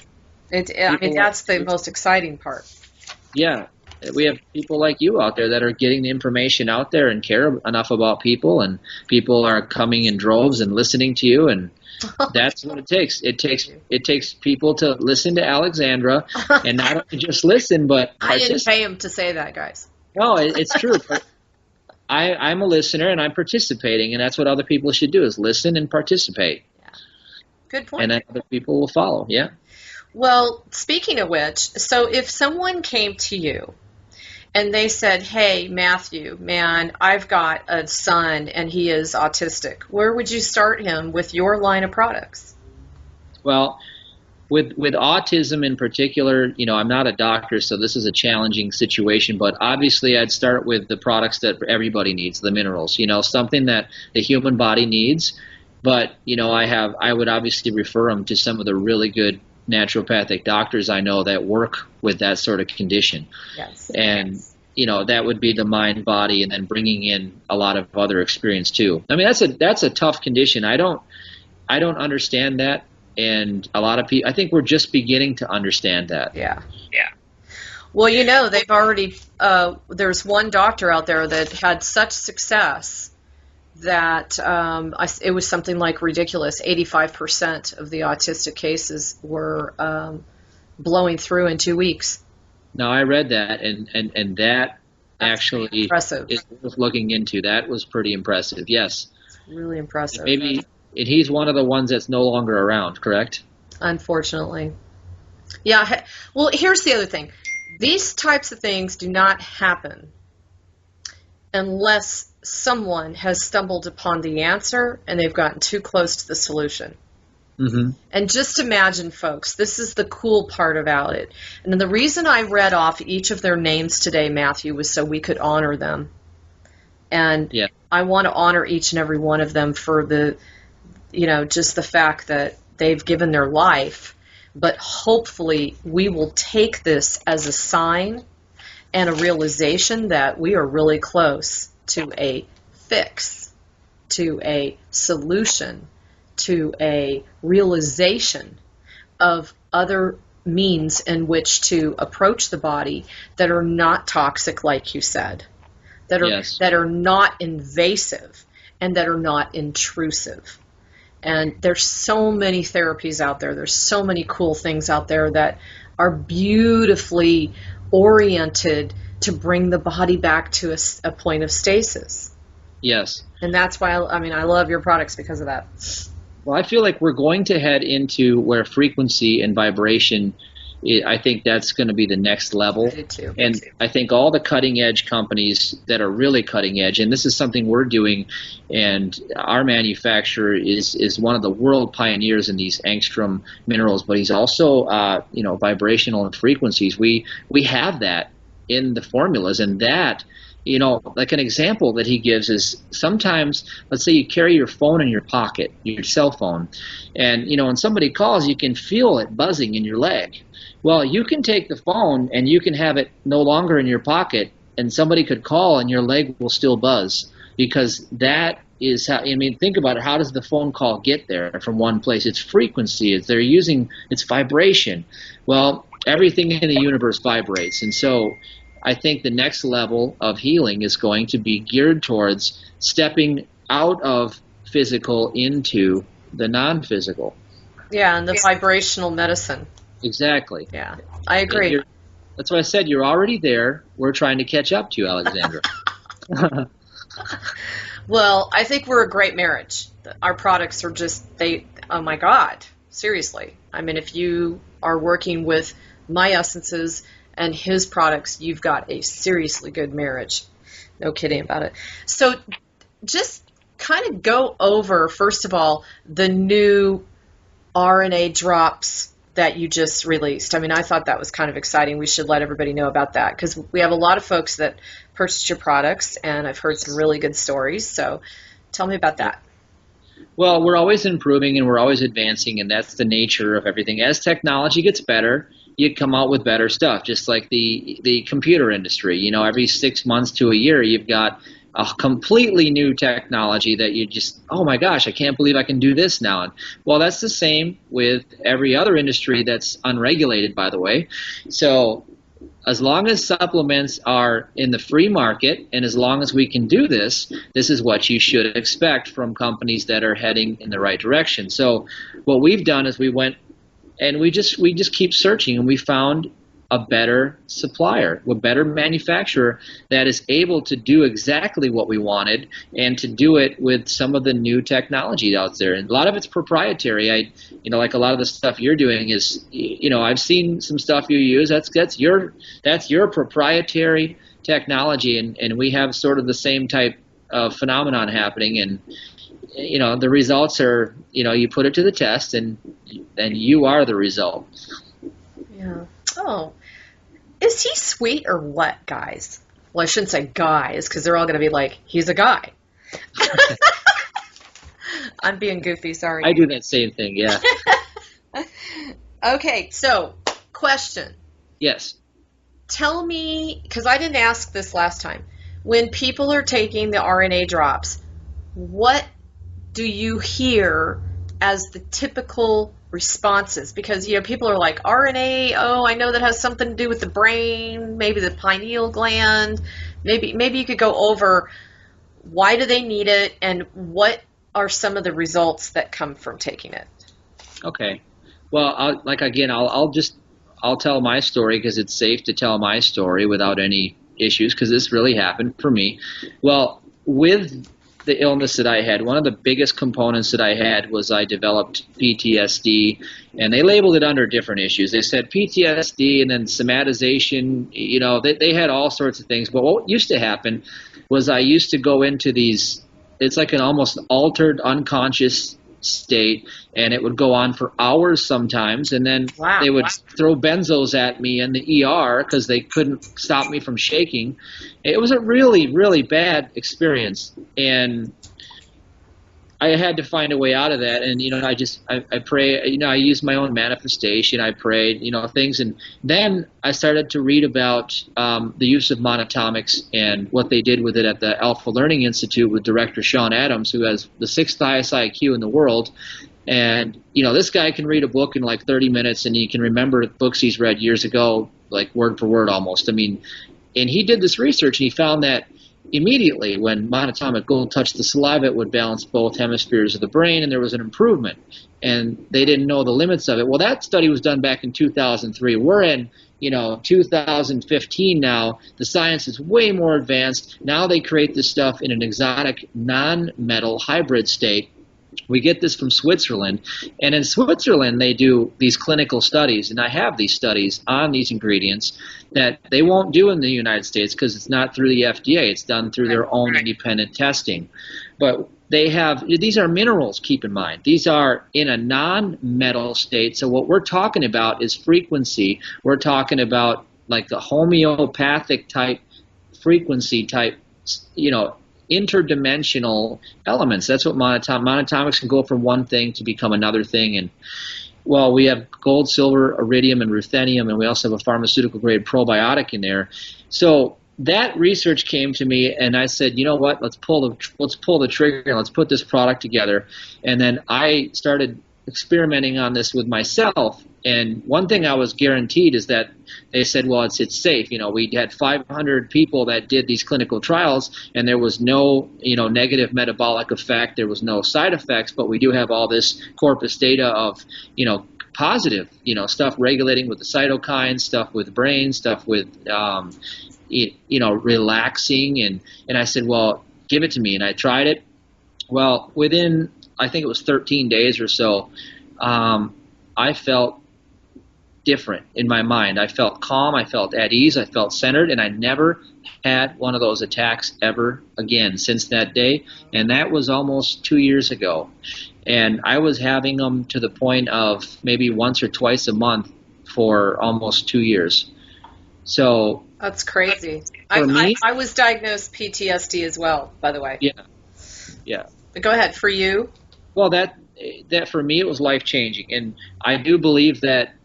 that's the most exciting part. Yeah. We have people like you out there that are getting the information out there and care enough about people, and people are coming in droves and listening to you, and that's what it takes. It takes people to listen to Alexandra, and not only just listen, but I didn't pay him to say that, guys. No, it's true. I'm a listener, and I'm participating, and that's what other people should do, is listen and participate. Yeah. Good point. And then other people will follow, yeah. Well, speaking of which, so if someone came to you and they said, hey, Matthew, man, I've got a son and he is autistic, where would you start him with your line of products? Well, with autism in particular, I'm not a doctor, so this is a challenging situation, but obviously I'd start with the products that everybody needs, the minerals, something that the human body needs. But, I would obviously refer them to some of the really good naturopathic doctors I know that work with that sort of condition. Yes. And that would be the mind, body, and then bringing in a lot of other experience too. I mean, that's a tough condition. I don't understand that, and a lot of people, I think we're just beginning to understand that. Yeah. Well, they've already, there's one doctor out there that had such success that it was something like ridiculous. 85% of the autistic cases were blowing through in 2 weeks. No, I read that, and that That's actually impressive. is worth looking into. That was pretty impressive, yes. It's really impressive. Maybe he's one of the ones that's no longer around, correct? Unfortunately. Yeah, well, here's the other thing. These types of things do not happen unless someone has stumbled upon the answer and they've gotten too close to the solution. Mm-hmm. And just imagine, folks, this is the cool part about it. And the reason I read off each of their names today, Matthew, was so we could honor them. And yeah. I want to honor each and every one of them for the, just the fact that they've given their life. But hopefully we will take this as a sign and a realization that we are really close to a fix, to a solution, to a realization of other means in which to approach the body that are not toxic, like you said, that are not invasive and that are not intrusive. And there's so many therapies out there. There's so many cool things out there that are beautifully oriented to bring the body back to a point of stasis. Yes. And that's why, I love your products because of that. Well, I feel like we're going to head into where frequency and vibration, I think that's going to be the next level. I do too. And I think all the cutting edge companies that are really cutting edge, and this is something we're doing, and our manufacturer is one of the world pioneers in these angstrom minerals, but he's also vibrational and frequencies. We have that in the formulas, and that, like an example that he gives is sometimes, let's say you carry your phone in your pocket, your cell phone, and when somebody calls, you can feel it buzzing in your leg. Well, you can take the phone and you can have it no longer in your pocket, and somebody could call and your leg will still buzz, because that is how, think about it. How does the phone call get there from one place? It's frequency. It's vibration. Well, everything in the universe vibrates, and so I think the next level of healing is going to be geared towards stepping out of physical into the non-physical. Yeah, and the vibrational medicine. Exactly. Yeah, I agree. That's why I said you're already there. We're trying to catch up to you, Alexandra. Well, I think we're a great marriage. Our products are oh my God, seriously. If you are working with my essences and his products, you've got a seriously good marriage. No kidding about it. So just kind of go over, first of all, the new RNA drops that you just released. I thought that was kind of exciting. We should let everybody know about that, because we have a lot of folks that purchased your products, and I've heard some really good stories. So tell me about that. Well, we're always improving and we're always advancing, and that's the nature of everything. As technology gets better, you come out with better stuff, just like the computer industry. Every 6 months to a year, you've got a completely new technology that you just, oh my gosh, I can't believe I can do this now. And, well, that's the same with every other industry that's unregulated, by the way. So as long as supplements are in the free market, and as long as we can do this is what you should expect from companies that are heading in the right direction. So what we've done is we went and we just keep searching, and we found a better supplier, a better manufacturer that is able to do exactly what we wanted, and to do it with some of the new technology out there. And a lot of it's proprietary. Like a lot of the stuff you're doing is, I've seen some stuff you use. That's your proprietary technology, and we have sort of the same type of phenomenon happening. And the results are, you put it to the test, and you are the result. Yeah. Oh, is he sweet or what, guys? Well, I shouldn't say guys, because they're all going to be like, he's a guy. I'm being goofy, sorry. I do that same thing, yeah. Okay, so, question. Yes. Tell me, because I didn't ask this last time, when people are taking the RNA drops, what do you hear as the typical responses? Because, people are like, RNA, oh, I know that has something to do with the brain, maybe the pineal gland. Maybe you could go over why do they need it and what are some of the results that come from taking it? Okay. Well, I'll tell my story because it's safe to tell my story without any issues because this really happened for me. Well, with the illness that I had, one of the biggest components that I had was I developed PTSD, and they labeled it under different issues. They said PTSD and then somatization, they had all sorts of things. But what used to happen was I used to go into these, it's like an almost altered unconscious state, and it would go on for hours sometimes, and then they would throw benzos at me in the ER because they couldn't stop me from shaking. It was a really, really bad experience, and I had to find a way out of that. And I pray, I used my own manifestation, I prayed, things, and then I started to read about the use of monatomics and what they did with it at the Alpha Learning Institute with Director Sean Adams, who has the 6th highest IQ in the world. And this guy can read a book in like 30 minutes, and he can remember books he's read years ago, like word for word almost. And he did this research, and he found that immediately when monatomic gold touched the saliva, it would balance both hemispheres of the brain, and there was an improvement. And they didn't know the limits of it. Well, that study was done back in 2003. We're in 2015 now. The science is way more advanced. Now they create this stuff in an exotic non-metal hybrid state. We get this from Switzerland, and in Switzerland they do these clinical studies, and I have these studies on these ingredients that they won't do in the United States because it's not through the FDA. It's done through their own independent testing. But these are minerals, keep in mind. These are in a non-metal state, so what we're talking about is frequency. We're talking about like the homeopathic type frequency type, interdimensional elements. That's what monatomics can go from one thing to become another thing. And well, we have gold, silver, iridium, and ruthenium, and we also have a pharmaceutical grade probiotic in there. So that research came to me, and I said, you know what? Let's pull the trigger and let's put this product together. And then I started experimenting on this with myself. And one thing I was guaranteed is that they said, well, it's safe. We had 500 people that did these clinical trials, and there was no, negative metabolic effect. There was no side effects, but we do have all this corpus data of, positive, stuff regulating with the cytokines, stuff with brain, stuff with, relaxing. And I said, well, give it to me. And I tried it. Well, within, I think it was 13 days or so, I felt different in my mind. I felt calm, I felt at ease, I felt centered, and I never had one of those attacks ever again since that day. And that was almost 2 years ago. And I was having them to the point of maybe once or twice a month for almost 2 years. So that's crazy. I was diagnosed PTSD as well, by the way. Yeah. But go ahead. For you? Well, that for me, it was life-changing. And I do believe that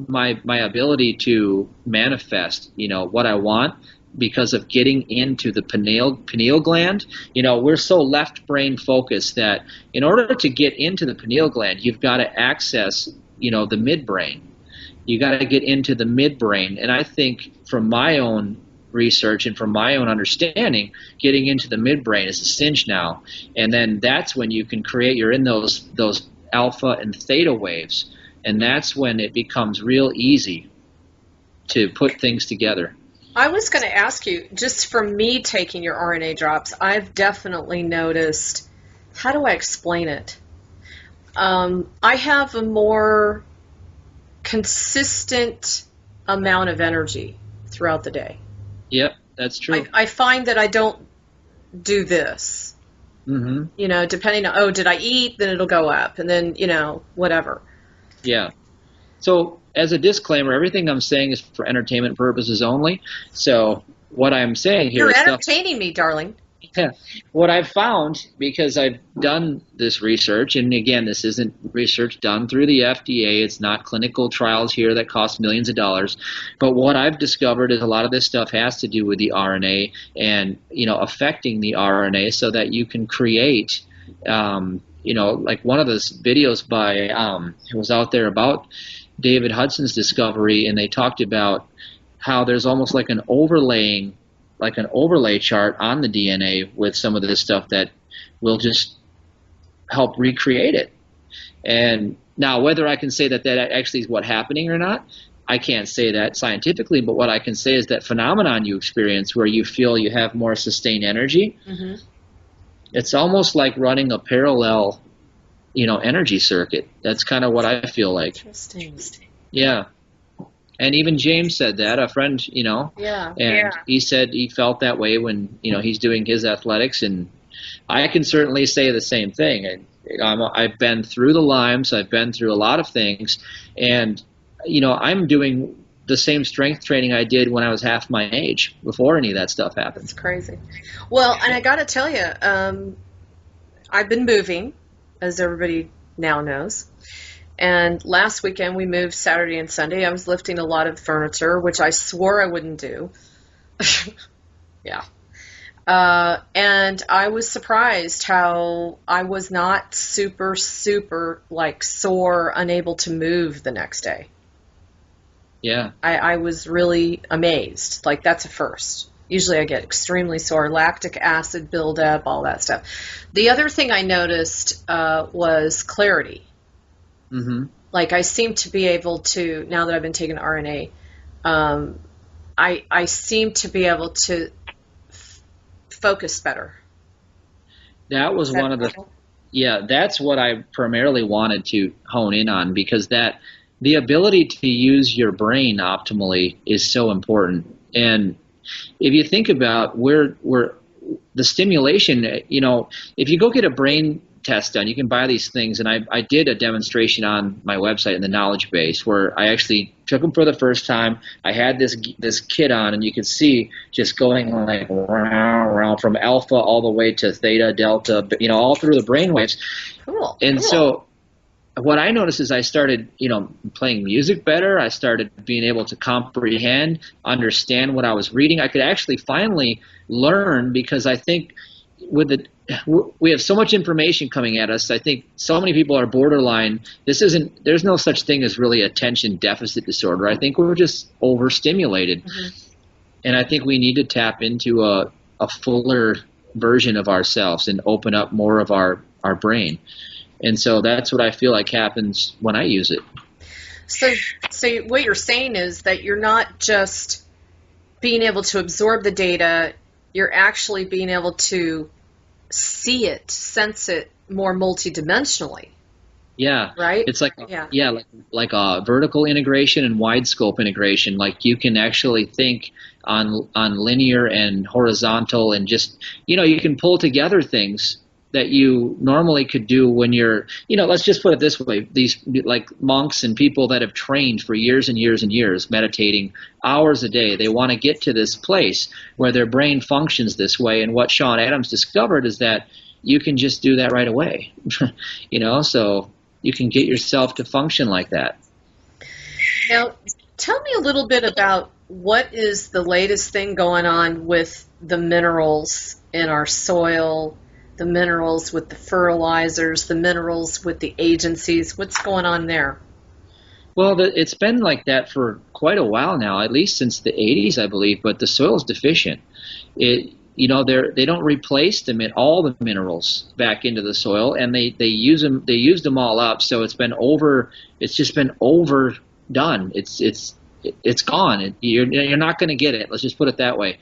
my ability to manifest, what I want because of getting into the pineal gland, we're so left brain focused that in order to get into the pineal gland, you've got to access, the midbrain. You got to get into the midbrain. And I think from my own research and from my own understanding, getting into the midbrain is a cinch now. And then that's when you can create, you're in those alpha and theta waves. And that's when it becomes real easy to put things together. I was going to ask you, just from me taking your RNA drops, I've definitely noticed, how do I explain it? I have a more consistent amount of energy throughout the day. Yep, that's true. I find that I don't do this. Mm-hmm. Depending on, did I eat? Then it'll go up. And then, whatever. Yeah. So as a disclaimer, everything I'm saying is for entertainment purposes only. So what I'm saying here You're is entertaining me, darling. Yeah. What I've found, because I've done this research, and again, this isn't research done through the FDA. It's not clinical trials here that cost millions of dollars. But what I've discovered is a lot of this stuff has to do with the RNA and, affecting the RNA so that you can create like one of those videos by it was out there about David Hudson's discovery, and they talked about how there's almost like an overlay chart on the DNA with some of this stuff that will just help recreate it. And now, whether I can say that actually is what's happening or not, I can't say that scientifically, but what I can say is that phenomenon you experience where you feel you have more sustained energy, it's almost like running a parallel, energy circuit. That's kind of what I feel like. Interesting. Yeah. And even James said that, a friend, he said he felt that way when, he's doing his athletics, and I can certainly say the same thing. I've been through the Lymes, I've been through a lot of things, and, I'm doing the same strength training I did when I was half my age, before any of that stuff happened. It's crazy. Well, and I got to tell you, I've been moving, as everybody now knows. And last weekend we moved Saturday and Sunday. I was lifting a lot of furniture, which I swore I wouldn't do. Yeah. And I was surprised how I was not super, like sore, unable to move the next day. Yeah. I was really amazed. Like, that's a first. Usually I get extremely sore, lactic acid buildup, all that stuff. The other thing I noticed was clarity. Like, I seem to be able to, now that I've been taking RNA, I seem to be able to focus better. That was one of the, that's what I primarily wanted to hone in on, because the ability to use your brain optimally is so important. And if you think about where the stimulation, if you go get a brain test done, you can buy these things, and I did a demonstration on my website in the knowledge base where I actually took them for the first time. I had this kit on, and you could see just going like around from alpha all the way to theta, delta, all through the brain waves. Cool. And so what I noticed is I started, playing music better. I started being able to comprehend, understand what I was reading. I could actually finally learn, because I think we have so much information coming at us. I think so many people are borderline. There's no such thing as really attention deficit disorder. I think we're just overstimulated. And I think we need to tap into a fuller version of ourselves and open up more of our brain. And so that's what I feel like happens when I use it. So what you're saying is that you're not just being able to absorb the data, you're actually being able to see it, sense it more multidimensionally. Yeah. Right? It's like like a vertical integration and wide scope integration. Like, you can actually think on linear and horizontal, and just, you can pull together things that you normally could do when you're, let's just put it this way, these like monks and people that have trained for years and years and years, meditating hours a day, they want to get to this place where their brain functions this way. And what Sean Adams discovered is that you can just do that right away, so you can get yourself to function like that. Now, tell me a little bit about what is the latest thing going on with the minerals in our soil, the minerals with the fertilizers, the minerals with the agencies. What's going on there? Well, it's been like that for quite a while now, at least since the 80s, I believe, but the soil's deficient. They don't replace all the minerals back into the soil, and they used them all up, so it's just been overdone. It's gone. You're not going to get it. Let's just put it that way.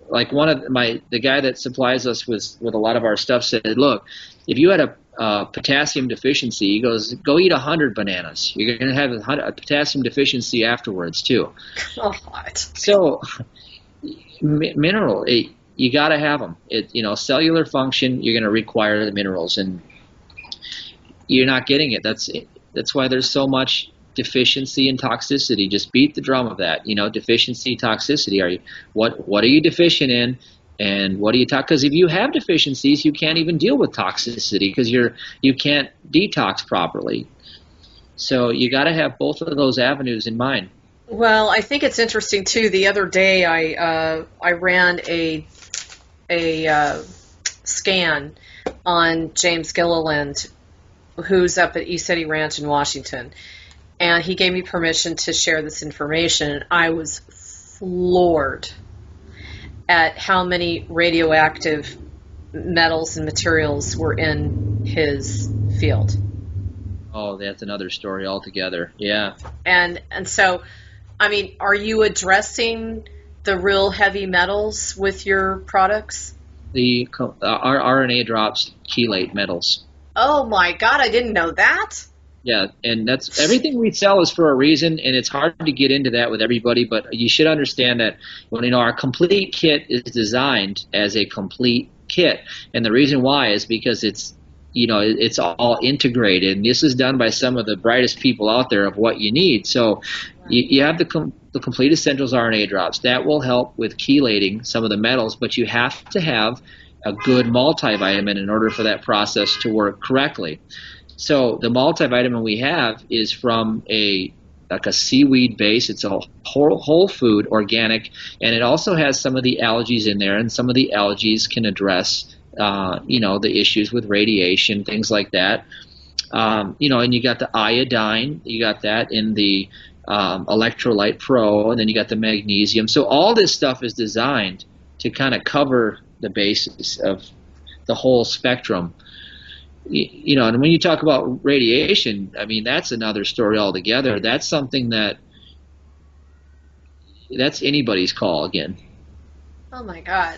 Like the guy that supplies us with a lot of our stuff said, look, if you had a potassium deficiency, he goes, go eat 100 bananas. You're going to have a potassium deficiency afterwards too. God. So mineral, you got to have them. Cellular function, you're going to require the minerals, and you're not getting it. That's why there's so much deficiency and toxicity. Just beat the drum of that. Deficiency, toxicity. What are you deficient in, and what do you because if you have deficiencies, you can't even deal with toxicity because you can't detox properly. So you got to have both of those avenues in mind. Well, I think it's interesting too. The other day, I ran a scan on James Gilliland who's up at ECETI Ranch in Washington, and he gave me permission to share this information. And I was floored at how many radioactive metals and materials were in his field. Oh, that's another story altogether. Yeah. And so, I mean, are you addressing the real heavy metals with your products? Our RNA drops chelate metals. Oh my God, I didn't know that. Yeah, and that's everything we sell is for a reason, and it's hard to get into that with everybody, but you should understand that when our complete kit is designed as a complete kit, and the reason why is because it's all integrated, and this is done by some of the brightest people out there of what you need. So you have the complete essentials RNA drops that will help with chelating some of the metals, but you have to have a good multivitamin in order for that process to work correctly. So the multivitamin we have is from a seaweed base. It's a whole food, organic, and it also has some of the algae in there, and some of the algae can address the issues with radiation, things like that. And you got the iodine, you got that in the Electrolyte Pro, and then you got the magnesium. So all this stuff is designed to kind of cover the basis of the whole spectrum. And when you talk about radiation, I mean, that's another story altogether. That's something that's anybody's call again. Oh my God.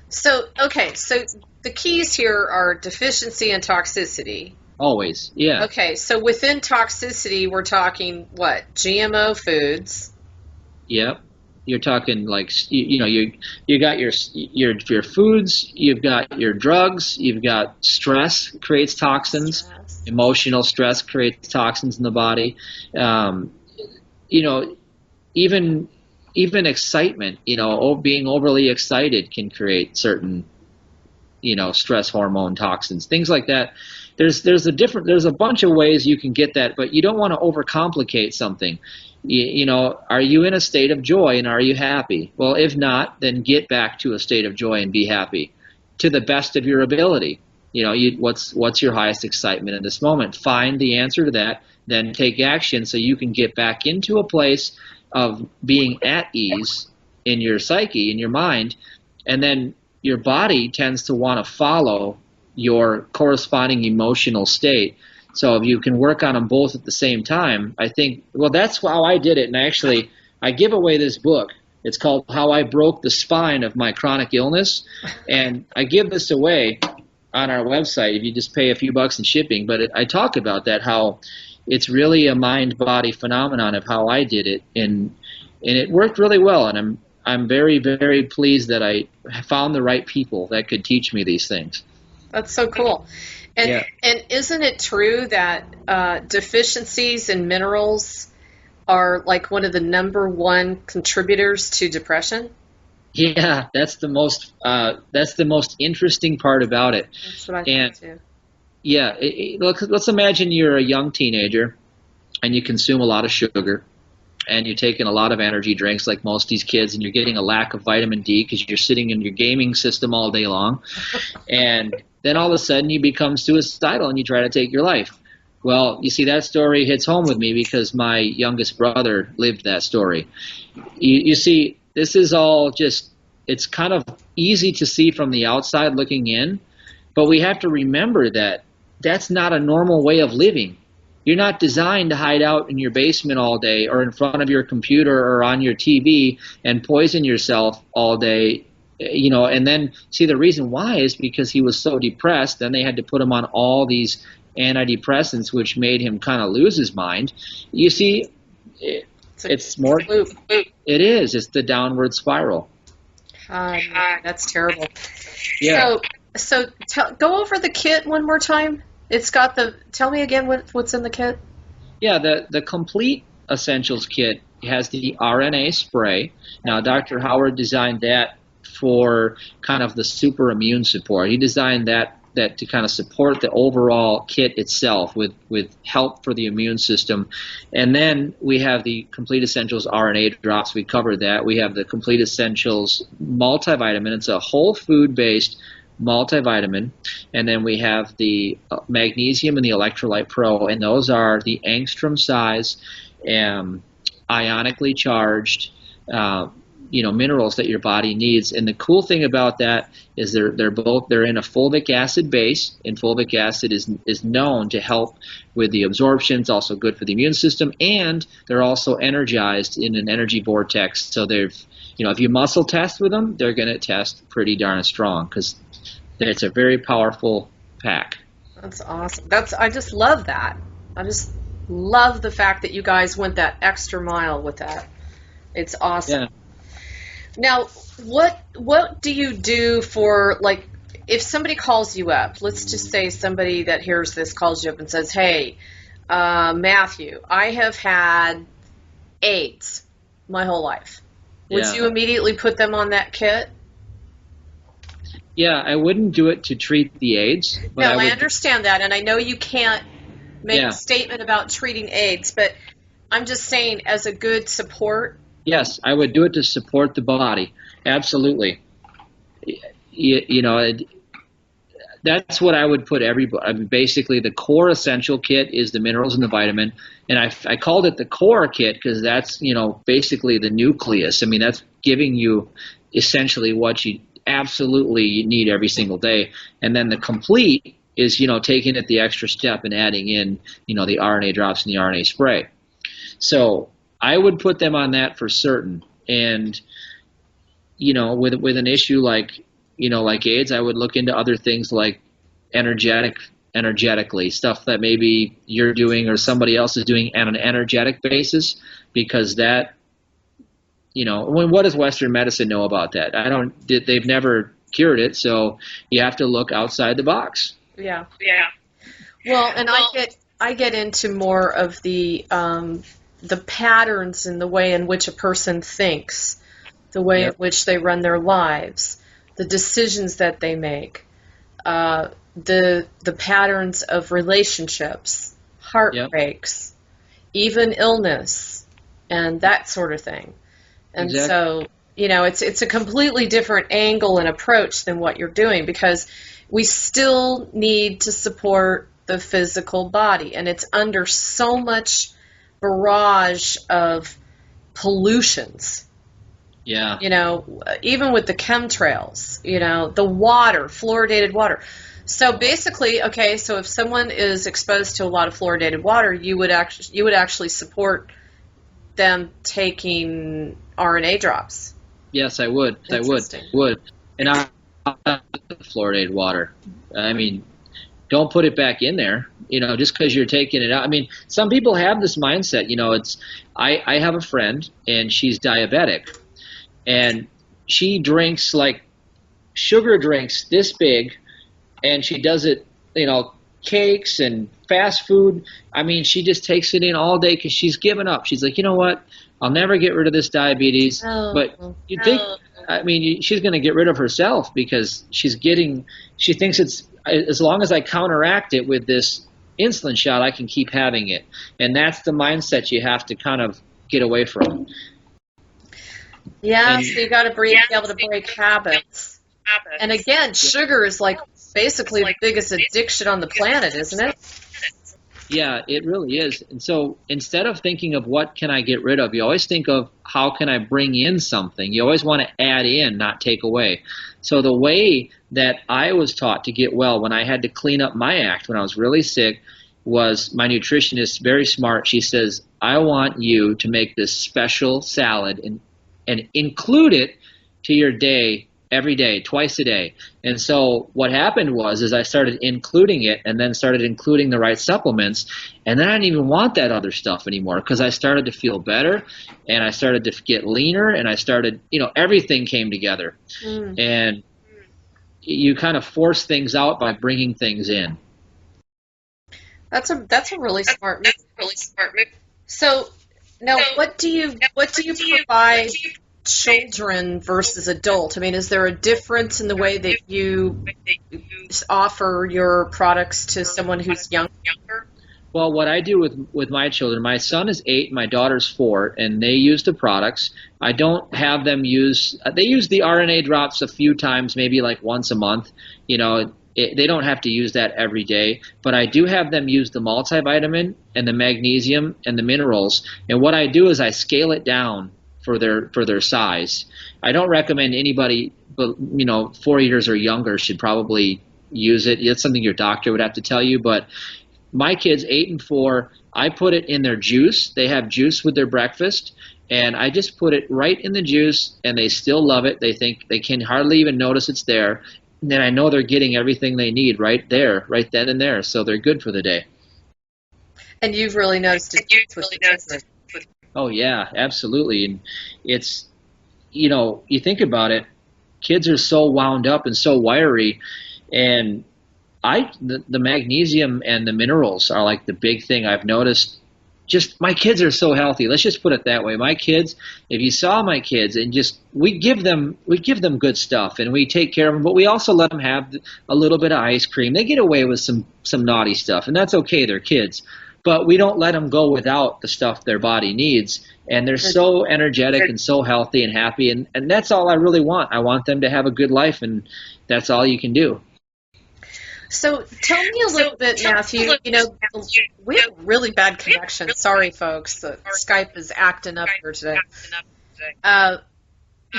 So the keys here are deficiency and toxicity. Always, yeah. Okay, so within toxicity, we're talking what? GMO foods. Yep. You're talking like you got your foods, you've got your drugs, you've got stress creates toxins, emotional stress creates toxins in the body. Even excitement, being overly excited can create certain, stress hormone toxins, things like that. There's a bunch of ways you can get that, but you don't want to overcomplicate something. Are you in a state of joy and are you happy? Well, if not, then get back to a state of joy and be happy to the best of your ability. What's your highest excitement in this moment? Find the answer to that, then take action so you can get back into a place of being at ease in your psyche, in your mind, and then your body tends to want to follow your corresponding emotional state. So if you can work on them both at the same time, I think, well, that's how I did it. And I give away this book. It's called How I Broke the Spine of My Chronic Illness. And I give this away on our website if you just pay a few bucks in shipping. But I talk about that, how it's really a mind-body phenomenon of how I did it. And it worked really well. And I'm very, very pleased that I found the right people that could teach me these things. That's so cool. And isn't it true that deficiencies in minerals are like one of the number one contributors to depression? Yeah, that's the most interesting part about it. That's what I think too. Yeah, let's imagine you're a young teenager and you consume a lot of sugar and you're taking a lot of energy drinks like most of these kids, and you're getting a lack of vitamin D because you're sitting in your gaming system all day long. And then all of a sudden you become suicidal and you try to take your life. Well, you see, that story hits home with me because my youngest brother lived that story. You see, this is all just, it's kind of easy to see from the outside looking in, but we have to remember that that's not a normal way of living. You're not designed to hide out in your basement all day or in front of your computer or on your TV and poison yourself all day. And then see, the reason why is because he was so depressed. Then they had to put him on all these antidepressants, which made him kind of lose his mind. You see, it's more. It is. It's the downward spiral. That's terrible. Yeah. So go over the kit one more time. It's got tell me again what's in the kit. Yeah, the complete essentials kit has the RNA spray. Now, Dr. Howard designed that for kind of the super immune support. He designed that to kind of support the overall kit itself with help for the immune system. And then we have the Complete Essentials RNA drops. We covered that. We have the Complete Essentials multivitamin. It's a whole food-based multivitamin, and then we have the magnesium and the Electrolyte Pro, and those are the angstrom size, ionically charged, minerals that your body needs. And the cool thing about that is they're in a fulvic acid base, and fulvic acid is known to help with the absorption. It's also good for the immune system, and they're also energized in an energy vortex. So if you muscle test with them, they're going to test pretty darn strong because it's a very powerful pack. That's awesome. I just love that. I just love the fact that you guys went that extra mile with that. It's awesome. Yeah. Now, what do you do for, like, if somebody calls you up, let's just say somebody that hears this calls you up and says, hey, Matthew, I have had AIDS my whole life. Would you immediately put them on that kit? Yeah, I wouldn't do it to treat the AIDS. But no, I understand that, and I know you can't make a statement about treating AIDS, but I'm just saying as a good support. Yes, I would do it to support the body. Absolutely. That's what I would put everybody. I mean, basically, the core essential kit is the minerals and the vitamin, and I called it the core kit because that's basically the nucleus. I mean, that's giving you essentially what you absolutely need every single day, and then the complete is taking it the extra step and adding in the RNA drops and the RNA spray. So I would put them on that for certain, and with an issue like AIDS, I would look into other things like energetically, stuff that maybe you're doing or somebody else is doing on an energetic basis, because that, what does Western medicine know about that? They've never cured it, so you have to look outside the box. Yeah. Well, and I get into more of the patterns and the way in which a person thinks, the way in which they run their lives, the decisions that they make, the patterns of relationships, heartbreaks, even illness, and that sort of thing. And so, it's a completely different angle and approach than what you're doing, because we still need to support the physical body, and it's under so much barrage of pollutions. Yeah. Even with the chemtrails, the water, fluoridated water. So basically, so if someone is exposed to a lot of fluoridated water, you would actually support them taking RNA drops. Yes, I would. I would. And I fluoridated water. I mean, don't put it back in there, just because you're taking it out. I mean, some people have this mindset, I have a friend, and she's diabetic, and she drinks like sugar drinks this big, and she does it, cakes and fast food. I mean, she just takes it in all day because she's given up. She's like, you know what? I'll never get rid of this diabetes. But you think, she's going to get rid of herself because she thinks it's, as long as I counteract it with this insulin shot, I can keep having it. And that's the mindset you have to kind of get away from. Yeah, so you got to be able to break habits. And again, sugar is like basically the biggest addiction on the planet, isn't it? Yeah, it really is. And so instead of thinking of what can I get rid of, you always think of how can I bring in something. You always want to add in, not take away. So the way that I was taught to get well when I had to clean up my act when I was really sick was my nutritionist, very smart. She says, I want you to make this special salad and include it to your day every day, twice a day. And so what happened was I started including it, and then started including the right supplements, and then I didn't even want that other stuff anymore because I started to feel better, and I started to get leaner, and I started, everything came together. And you kind of force things out by bringing things in. That's a really smart move. So now, what do you provide children versus adult? I mean, is there a difference in the way that you offer your products to someone who's younger? Well, what I do with my children, my son is 8, my daughter's 4, and they use the products. I don't have them use. They use the RNA drops a few times, maybe like once a month. They don't have to use that every day, but I do have them use the multivitamin and the magnesium and the minerals. And what I do is I scale it down for their size. I don't recommend anybody, but 4 years or younger should probably use it. It's something your doctor would have to tell you, but my kids, 8 and 4, I put it in their juice. They have juice with their breakfast, and I just put it right in the juice, and they still love it. They think they can hardly even notice it's there. And then I know they're getting everything they need right there, right then and there, so they're good for the day. And you've really noticed it with the children. Oh, yeah, absolutely. And it's, you think about it, kids are so wound up and so wiry, and the magnesium and the minerals are like the big thing I've noticed. Just my kids are so healthy. Let's just put it that way. My kids, if you saw my kids, and we give them good stuff, and we take care of them, but we also let them have a little bit of ice cream. They get away with some naughty stuff, and that's okay. They're kids, but we don't let them go without the stuff their body needs. And they're so energetic and so healthy and happy, and that's all I really want. I want them to have a good life, and that's all you can do. So tell me a little bit, Matthew. We have really bad connection. Sorry, folks. The Skype is acting up here today.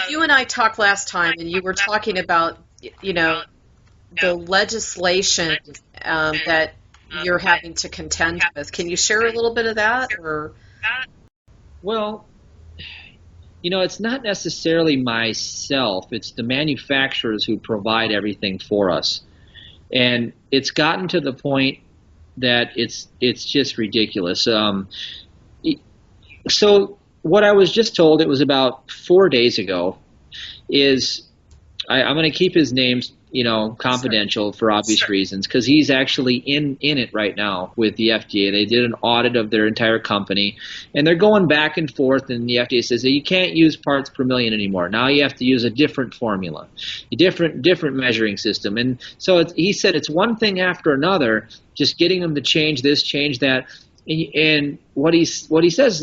You and I talked last time, and you were talking about, the legislation that you're having to contend with. Can you share a little bit of that? Or? Well, it's not necessarily myself. It's the manufacturers who provide everything for us. And it's gotten to the point that it's just ridiculous. So what I was just told, it was about 4 days ago, is I'm going to keep his name, confidential for obvious reasons, because he's actually in it right now with the FDA. They did an audit of their entire company, and they're going back and forth, and the FDA says that you can't use parts per million anymore. Now you have to use a different formula, a different measuring system. And so he said it's one thing after another, just getting them to change this, change that. And what he says,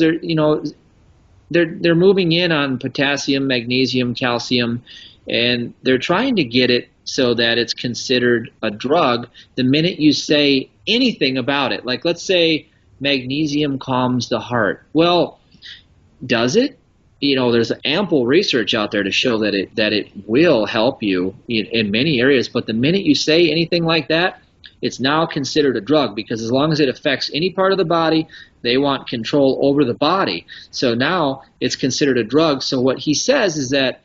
they're moving in on potassium, magnesium, calcium, and they're trying to get it so that it's considered a drug the minute you say anything about it. Like, let's say magnesium calms the heart. Well, does it? There's ample research out there to show that it will help you in many areas, but the minute you say anything like that, it's now considered a drug, because as long as it affects any part of the body, they want control over the body. So now it's considered a drug. So what he says is that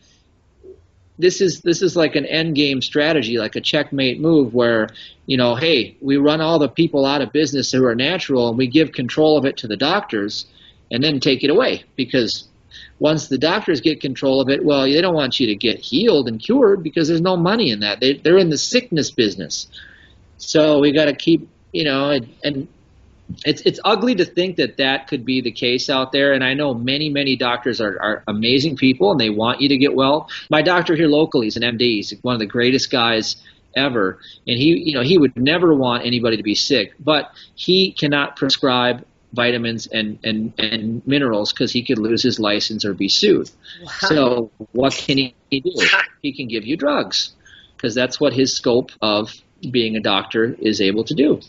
this is like an end game strategy, like a checkmate move where, hey, we run all the people out of business who are natural, and we give control of it to the doctors and then take it away. Because once the doctors get control of it, well, they don't want you to get healed and cured, because there's no money in that. They're in the sickness business. So we got to keep, and it's ugly to think that could be the case out there. And I know many doctors are amazing people, and they want you to get well. My doctor here locally is an MD. He's one of the greatest guys ever, and he would never want anybody to be sick, but he cannot prescribe vitamins and minerals because he could lose his license or be sued. Wow. So what can he do? He can give you drugs, because that's what his scope of being a doctor is able to do.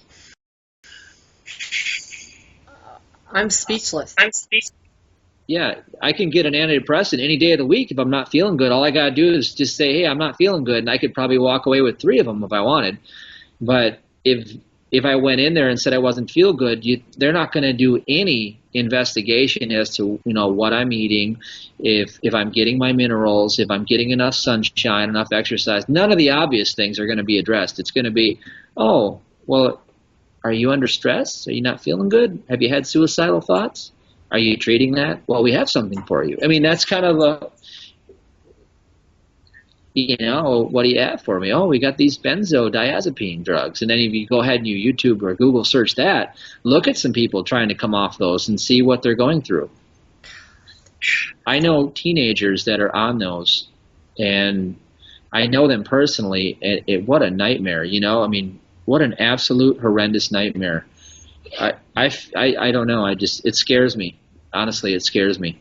I'm speechless. Yeah, I can get an antidepressant any day of the week if I'm not feeling good. All I got to do is just say, hey, I'm not feeling good, and I could probably walk away with 3 of them if I wanted. But if I went in there and said I wasn't feel good, they're not going to do any investigation as to what I'm eating, if I'm getting my minerals, if I'm getting enough sunshine, enough exercise. None of the obvious things are going to be addressed. It's going to be, oh, well, are you under stress? Are you not feeling good? Have you had suicidal thoughts? Are you treating that? Well, we have something for you. I mean, that's kind of what do you have for me? Oh, we got these benzodiazepine drugs. And then if you go ahead and you YouTube or Google search that, look at some people trying to come off those and see what they're going through. I know teenagers that are on those, and I know them personally. What a nightmare, I mean, what an absolute horrendous nightmare. I don't know. It scares me. Honestly, it scares me.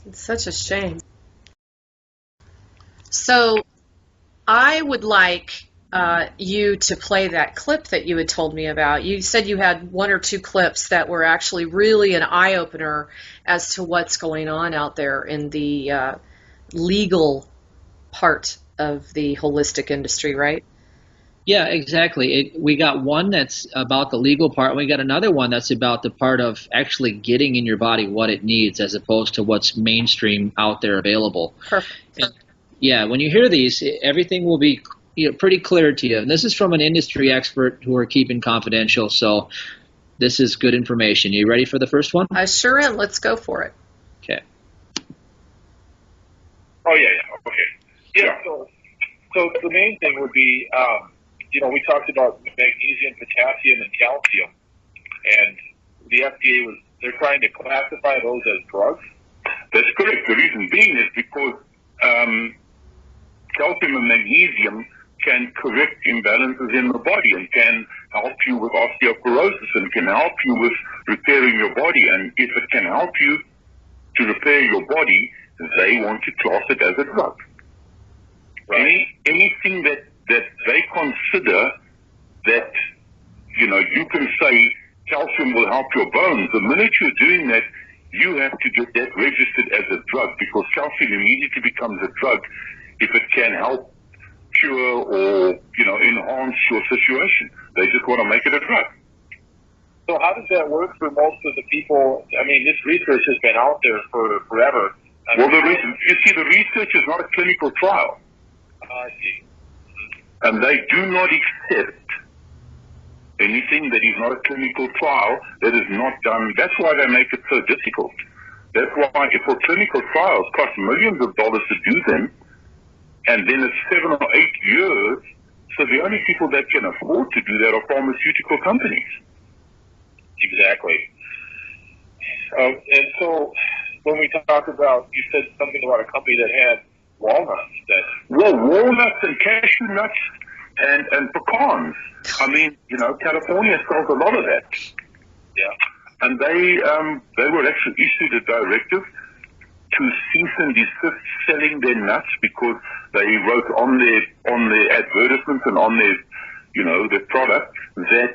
It's such a shame. So I would like you to play that clip that you had told me about. You said you had one or two clips that were actually really an eye-opener as to what's going on out there in the legal part of the holistic industry, right? Yeah, exactly. We got one that's about the legal part, and we got another one that's about the part of actually getting in your body what it needs, as opposed to what's mainstream out there available. Perfect. And, yeah, when you hear these, everything will be pretty clear to you. And this is from an industry expert who we're keeping confidential, so this is good information. You ready for the first one? I sure am. Let's go for it. Okay. Oh, yeah. Okay. Yeah. So the main thing would be, we talked about magnesium, potassium, and calcium, and the FDA they're trying to classify those as drugs. That's correct. The reason being is because calcium and magnesium can correct imbalances in the body and can help you with osteoporosis and can help you with repairing your body. And if it can help you to repair your body, they want to class it as a drug. Right. Anything that they consider that, you can say calcium will help your bones. The minute you're doing that, you have to get that registered as a drug, because calcium immediately becomes a drug if it can help cure or, enhance your situation. They just want to make it a drug. So how does that work for most of the people? I mean, this research has been out there for forever. The research is not a clinical trial. I see. And they do not accept anything that is not a clinical trial that is not done. That's why they make it so difficult. That's why for clinical trials cost millions of dollars to do them, and then it's 7 or 8 years. So the only people that can afford to do that are pharmaceutical companies. Exactly. And so when we talk about, you said something about a company that had walnuts. Walnuts and cashew nuts and pecans. I mean, California sells a lot of that. Yeah. And they were actually issued a directive to cease and desist selling their nuts, because they wrote on their advertisements and on their product that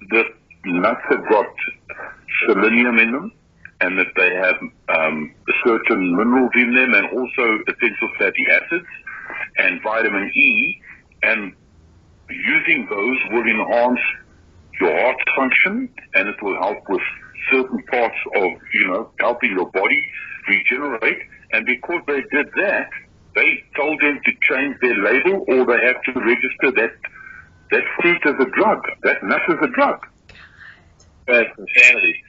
the nuts have got selenium in them, and that they have certain minerals in them, and also essential fatty acids and vitamin E, and using those will enhance your heart function, and it will help with certain parts of, helping your body regenerate. And because they did that, they told them to change their label, or they have to register that fruit as a drug, that nut as a drug. That's insanity.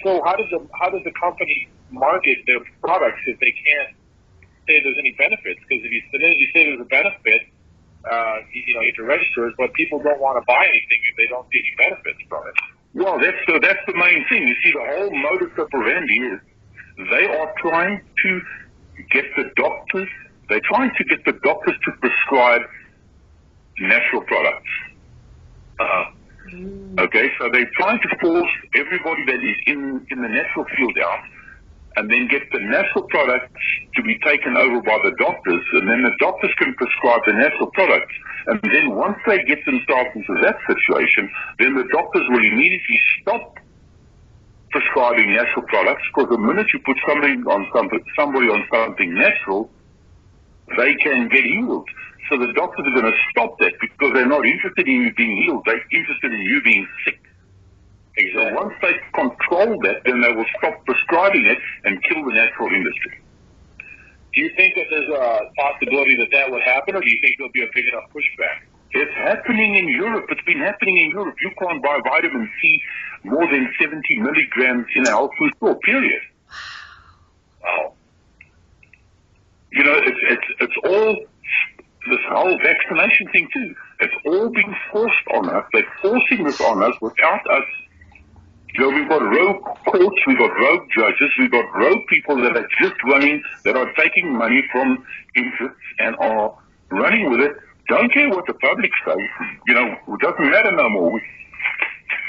So how does the company market their products if they can't say there's any benefits? Because if you say there's a benefit, you have to register it, but people don't want to buy anything if they don't see any benefits from it. Well, that's the main thing. You see, the whole modus operandi is they are trying to get the doctors. They're trying to get the doctors to prescribe natural products. Okay, so they're trying to force everybody that is in the natural field out, and then get the natural products to be taken over by the doctors, and then the doctors can prescribe the natural products. And then once they get themselves into that situation, then the doctors will immediately stop prescribing natural products, because the minute you put somebody on something natural, they can get healed. So the doctors are going to stop that, because they're not interested in you being healed. They're interested in you being sick. Exactly. So once they control that, then they will stop prescribing it and kill the natural industry. Do you think that there's a possibility that would happen, or do you think there'll be a big enough pushback? It's happening in Europe. It's been happening in Europe. You can't buy vitamin C more than 70 milligrams in a health food store, period. Wow. It's all this whole vaccination thing too. It's all being forced on us. They're forcing this on us without us. We've got rogue courts, we've got rogue judges, we've got rogue people that are just running, that are taking money from interests and are running with it. Don't care what the public says. It doesn't matter no more.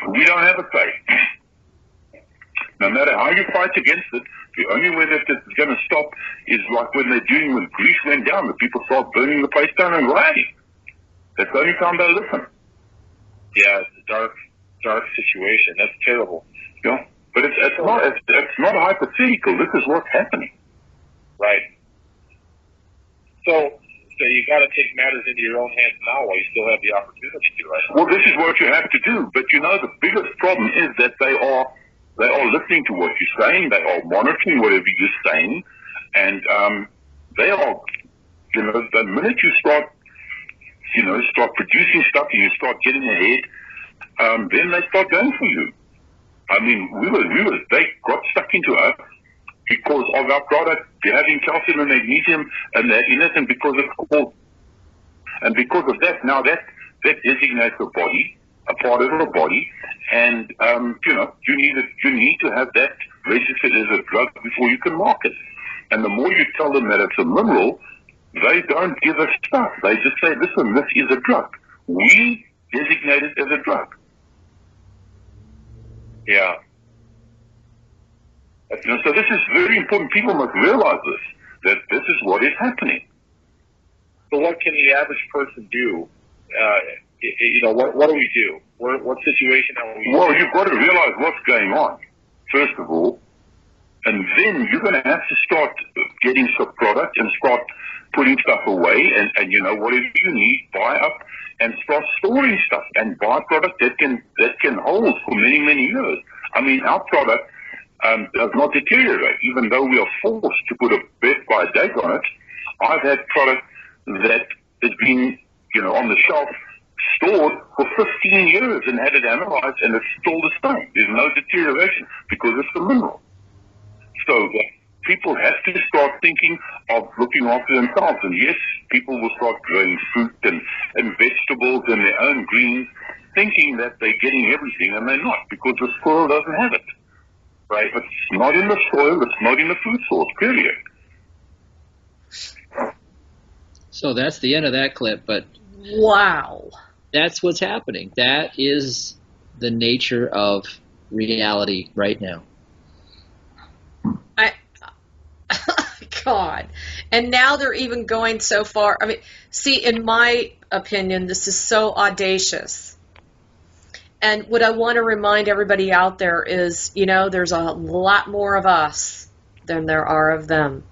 We don't have a say. No matter how you fight against it, the only way that it's going to stop is like when Greece went down, the people start burning the place down and rioting. That's the only time they listen. Yeah, it's a dark situation. That's terrible. Yeah, but it's not hypothetical. This is what's happening. Right. So you got to take matters into your own hands now while you still have the opportunity to, right? Well, this is what you have to do. But the biggest problem is that they are listening to what you're saying. They are monitoring whatever you're saying, and they are, the minute you start producing stuff and you start getting ahead, then they start going for you. I mean, they got stuck into us because of our product having calcium and magnesium and that in it, and because it's called, and because of that, now that designates a body, a part of a body, and you need to have that registered as a drug before you can market. And the more you tell them that it's a mineral, they don't give a stuff. They just say, listen, this is a drug. We designate it as a drug. Yeah. So this is very important. People must realize this, that this is what is happening. So what can the average person do? What do we do? What situation are we in? Well, you've got to realize what's going on, first of all, and then you're going to have to start getting some product and start putting stuff away, and whatever you need, buy up and start storing stuff and buy product that can hold for many, many years. I mean, our product does not deteriorate, even though we are forced to put a best by date on it. I've had product that has been, on the shelf, stored for 15 years and had it analyzed, and it's still the same. There's no deterioration because it's a mineral. So people have to start thinking of looking after themselves. And yes, people will start growing fruit and vegetables and their own greens, thinking that they're getting everything, and they're not, because the soil doesn't have it. Right? It's not in the soil, it's not in the food source, period. So that's the end of that clip, but wow. That's what's happening. That is the nature of reality right now. God. And now they're even going so far. I mean, see, in my opinion, this is so audacious. And what I want to remind everybody out there is, there's a lot more of us than there are of them.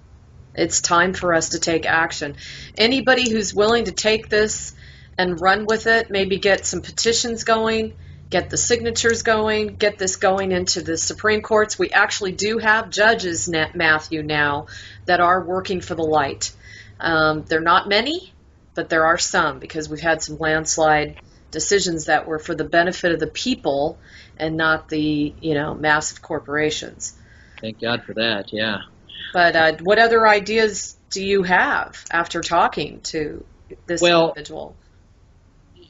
It's time for us to take action. Anybody who's willing to take this and run with it, maybe get some petitions going, get the signatures going, get this going into the Supreme Courts. We actually do have judges, Matthew, now that are working for the light. They're not many, but there are some, because we've had some landslide decisions that were for the benefit of the people and not the, massive corporations. Thank God for that, yeah. But what other ideas do you have after talking to this individual?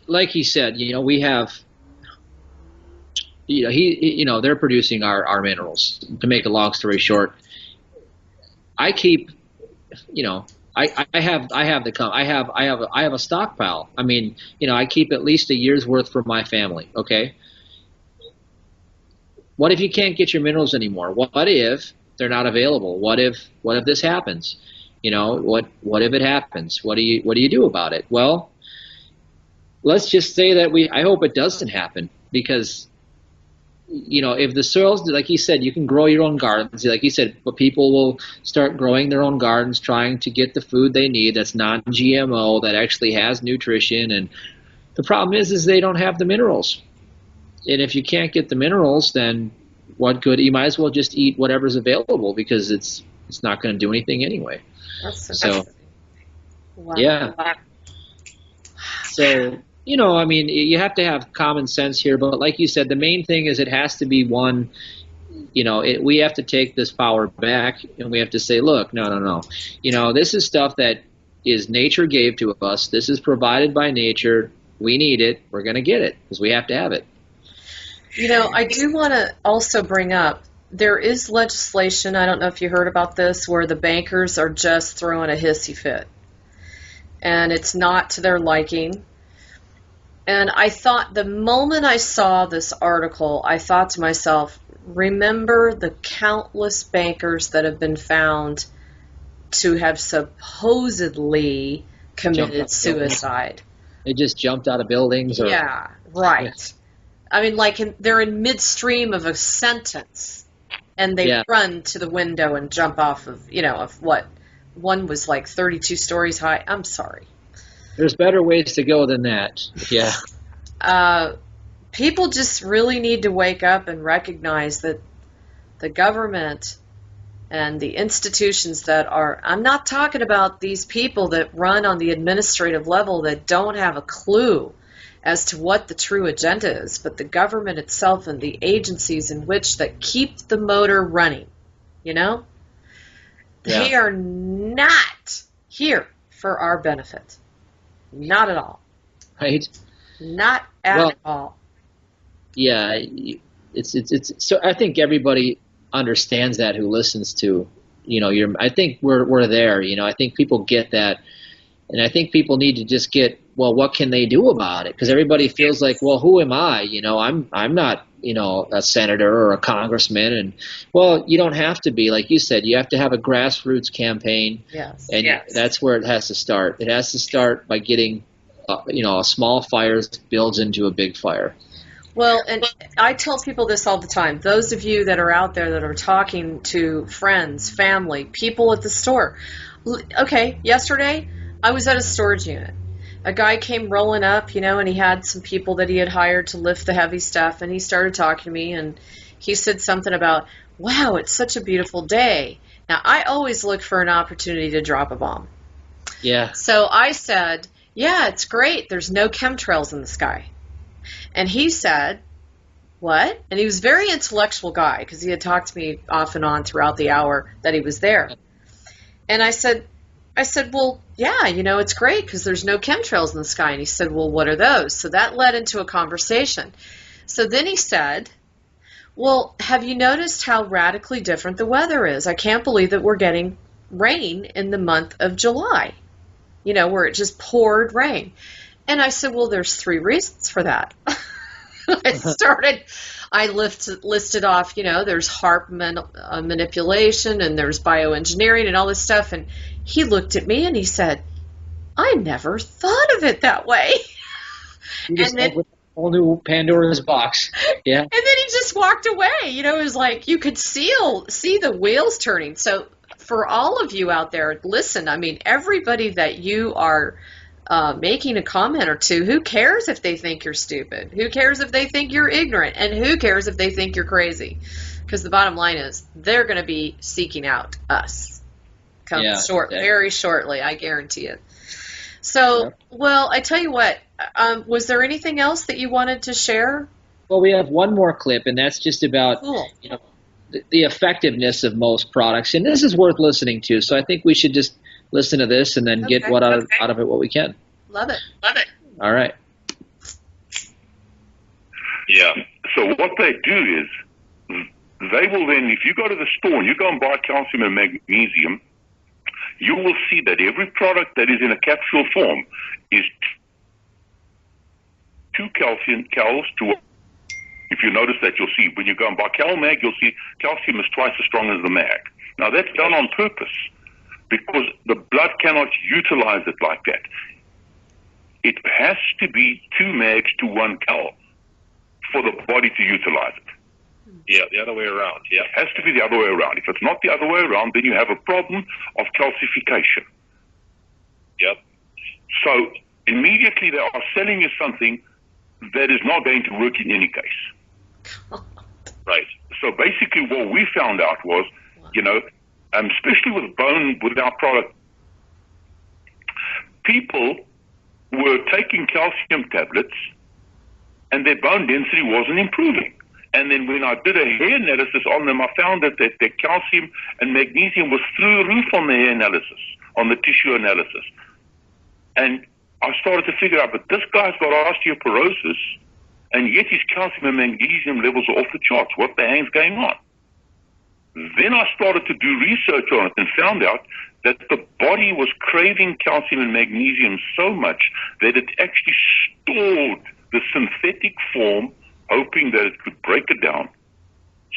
Like he said, we have, they're producing our minerals. To make a long story short, I keep, I have a stockpile. I mean, I keep at least a year's worth for my family. Okay. What if you can't get your minerals anymore? What if they're not available? What if this happens? What if it happens? What do you do about it? Well, let's just say that I hope it doesn't happen, because if the soils, like he said, you can grow your own gardens. Like he said, but people will start growing their own gardens, trying to get the food they need that's non-GMO, that actually has nutrition. And the problem is they don't have the minerals. And if you can't get the minerals, then what good? You might as well just eat whatever's available, because it's not going to do anything anyway. So, wow. Yeah. So, I mean, you have to have common sense here, but like you said, the main thing is it has to be one, we have to take this power back, and we have to say, look, no. This is stuff that is nature gave to us. This is provided by nature. We need it. We're going to get it because we have to have it. I do want to also bring up, there is legislation, I don't know if you heard about this, where the bankers are just throwing a hissy fit. And it's not to their liking. And I thought, the moment I saw this article, I thought to myself, remember the countless bankers that have been found to have supposedly committed suicide. They just jumped out of buildings? Or, yeah, right. I mean, like they're in midstream of a sentence, and they run to the window and jump off of, of what? One was like 32 stories high. I'm sorry. There's better ways to go than that. Yeah. People just really need to wake up and recognize that the government and the institutions that are, I'm not talking about these people that run on the administrative level that don't have a clue as to what the true agenda is, but the government itself and the agencies in which that keep the motor running, They are not here for our benefit. Not at all. Right? Not at all. Yeah, it's so I think everybody understands that who listens to, I think we're there, I think people get that, and I think people need to just get, well, what can they do about it? Because everybody feels like, well, who am I? I'm not, a senator or a congressman, and well, you don't have to be, like you said, you have to have a grassroots campaign. Yes. And that's where it has to start. It has to start by getting, a small fire builds into a big fire. Well, and I tell people this all the time. Those of you that are out there that are talking to friends, family, people at the store. Okay, yesterday I was at a storage unit. A guy came rolling up, and he had some people that he had hired to lift the heavy stuff, and he started talking to me, and he said something about, wow, it's such a beautiful day. Now, I always look for an opportunity to drop a bomb. Yeah. So I said, yeah, it's great. There's no chemtrails in the sky. And he said, what? And he was a very intellectual guy because he had talked to me off and on throughout the hour that he was there. And I said, well, yeah, it's great because there's no chemtrails in the sky. And he said, well, what are those? So that led into a conversation. So then he said, well, have you noticed how radically different the weather is? I can't believe that we're getting rain in the month of July, where it just poured rain. And I said, well, there's 3 reasons for that. I listed off, there's HARP manipulation and there's bioengineering and all this stuff. And he looked at me and he said, I never thought of it that way. You just opened a whole new Pandora's box. Yeah. And then he just walked away. It was like you could see the wheels turning. So for all of you out there, listen, I mean, everybody that you are making a comment or two, who cares if they think you're stupid? Who cares if they think you're ignorant? And who cares if they think you're crazy? Because the bottom line is they're going to be seeking out us very shortly, I guarantee it. So, well, I tell you what, was there anything else that you wanted to share? Well, we have one more clip, and that's just about the effectiveness of most products. And this is worth listening to, so I think we should just listen to this and then get out of it what we can. Love it. All right. Yeah. So what they do is they will then, if you go to the store and you go and buy calcium and magnesium, you will see that every product that is in a capsule form is 2 calcium cals to. If you notice that, you'll see when you go and buy CalMag, you'll see calcium is twice as strong as the mag. Now that's done on purpose because the blood cannot utilize it like that. It has to be 2 mags to 1 cal for the body to utilize it. Yeah, the other way around. Yeah, it has to be the other way around. If it's not the other way around, then you have a problem of calcification. Yep. So immediately they are selling you something that is not going to work in any case. Right. So basically what we found out was, especially with our product, people were taking calcium tablets and their bone density wasn't improving. And then when I did a hair analysis on them, I found that their calcium and magnesium was through the roof on the hair analysis, on the tissue analysis. And I started to figure out, but this guy's got osteoporosis, and yet his calcium and magnesium levels are off the charts. What the hell's going on? Then I started to do research on it and found out that the body was craving calcium and magnesium so much that it actually stored the synthetic form, hoping that it could break it down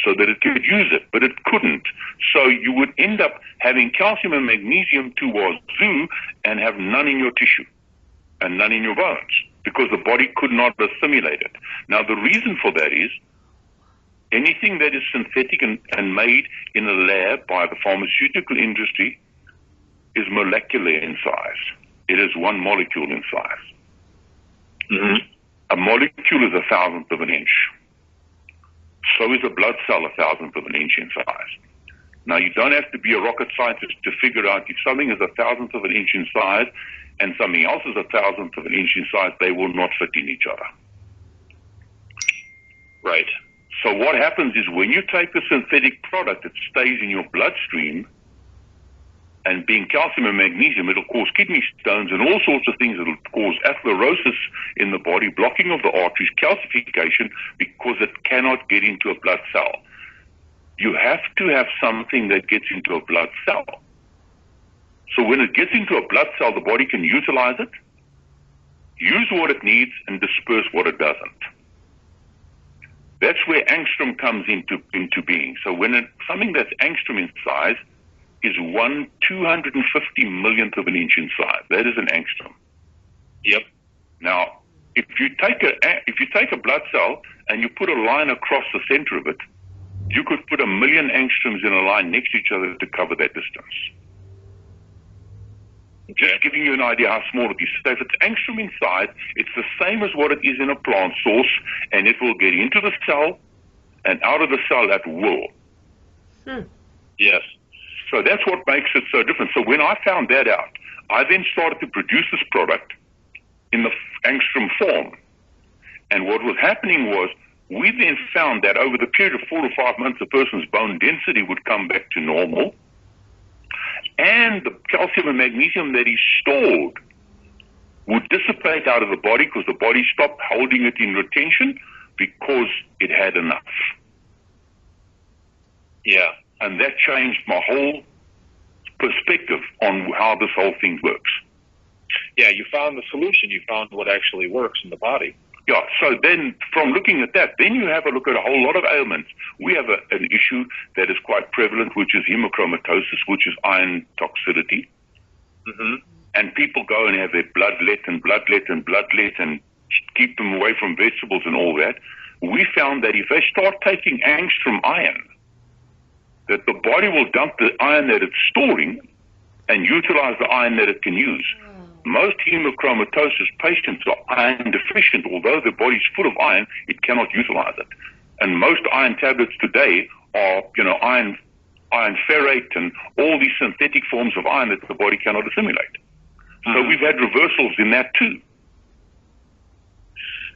so that it could use it, but it couldn't. So you would end up having calcium and magnesium to wazoo and have none in your tissue and none in your bones because the body could not assimilate it. Now, the reason for that is anything that is synthetic and made in a lab by the pharmaceutical industry is molecular in size. It is one molecule in size. Mm-hmm. A molecule is 1,000th of an inch. So is a blood cell 1,000th of an inch in size. Now, you don't have to be a rocket scientist to figure out if something is 1,000th of an inch in size and something else is 1,000th of an inch in size, they will not fit in each other. Right. So what happens is when you take a synthetic product, it stays in your bloodstream, and being calcium and magnesium, it'll cause kidney stones and all sorts of things. It'll cause atherosclerosis in the body, blocking of the arteries, calcification, because it cannot get into a blood cell. You have to have something that gets into a blood cell. So when it gets into a blood cell, the body can utilize it, use what it needs, and disperse what it doesn't. That's where angstrom comes into being. So when something that's angstrom in size is 1/250 millionth of an inch in size, that is an angstrom. Yep. Now, if you take a blood cell and you put a line across the center of it, you could put 1 million angstroms in a line next to each other to cover that distance. Just giving you an idea how small it is. So if it's angstrom in size, it's the same as what it is in a plant source, and it will get into the cell and out of the cell at will. Yes. So that's what makes it so different. So when I found that out, I then started to produce this product in the angstrom form. And what was happening was, we then found that over the period of 4 to 5 months, a person's bone density would come back to normal, and the calcium and magnesium that is stored would dissipate out of the body because the body stopped holding it in retention because it had enough. Yeah. And that changed my whole perspective on how this whole thing works. Yeah, you found the solution. You found what actually works in the body. Yeah, so then from looking at that, then you have a look at a whole lot of ailments. We have an issue that is quite prevalent, which is hemochromatosis, which is iron toxicity. Mm-hmm. And people go and have their bloodlet and keep them away from vegetables and all that. We found that if they start taking angstrom iron, that the body will dump the iron that it's storing and utilize the iron that it can use. Most hemochromatosis patients are iron deficient. Although their body's full of iron, it cannot utilize it. And most iron tablets today are, iron ferrate and all these synthetic forms of iron that the body cannot assimilate. So we've had reversals in that too.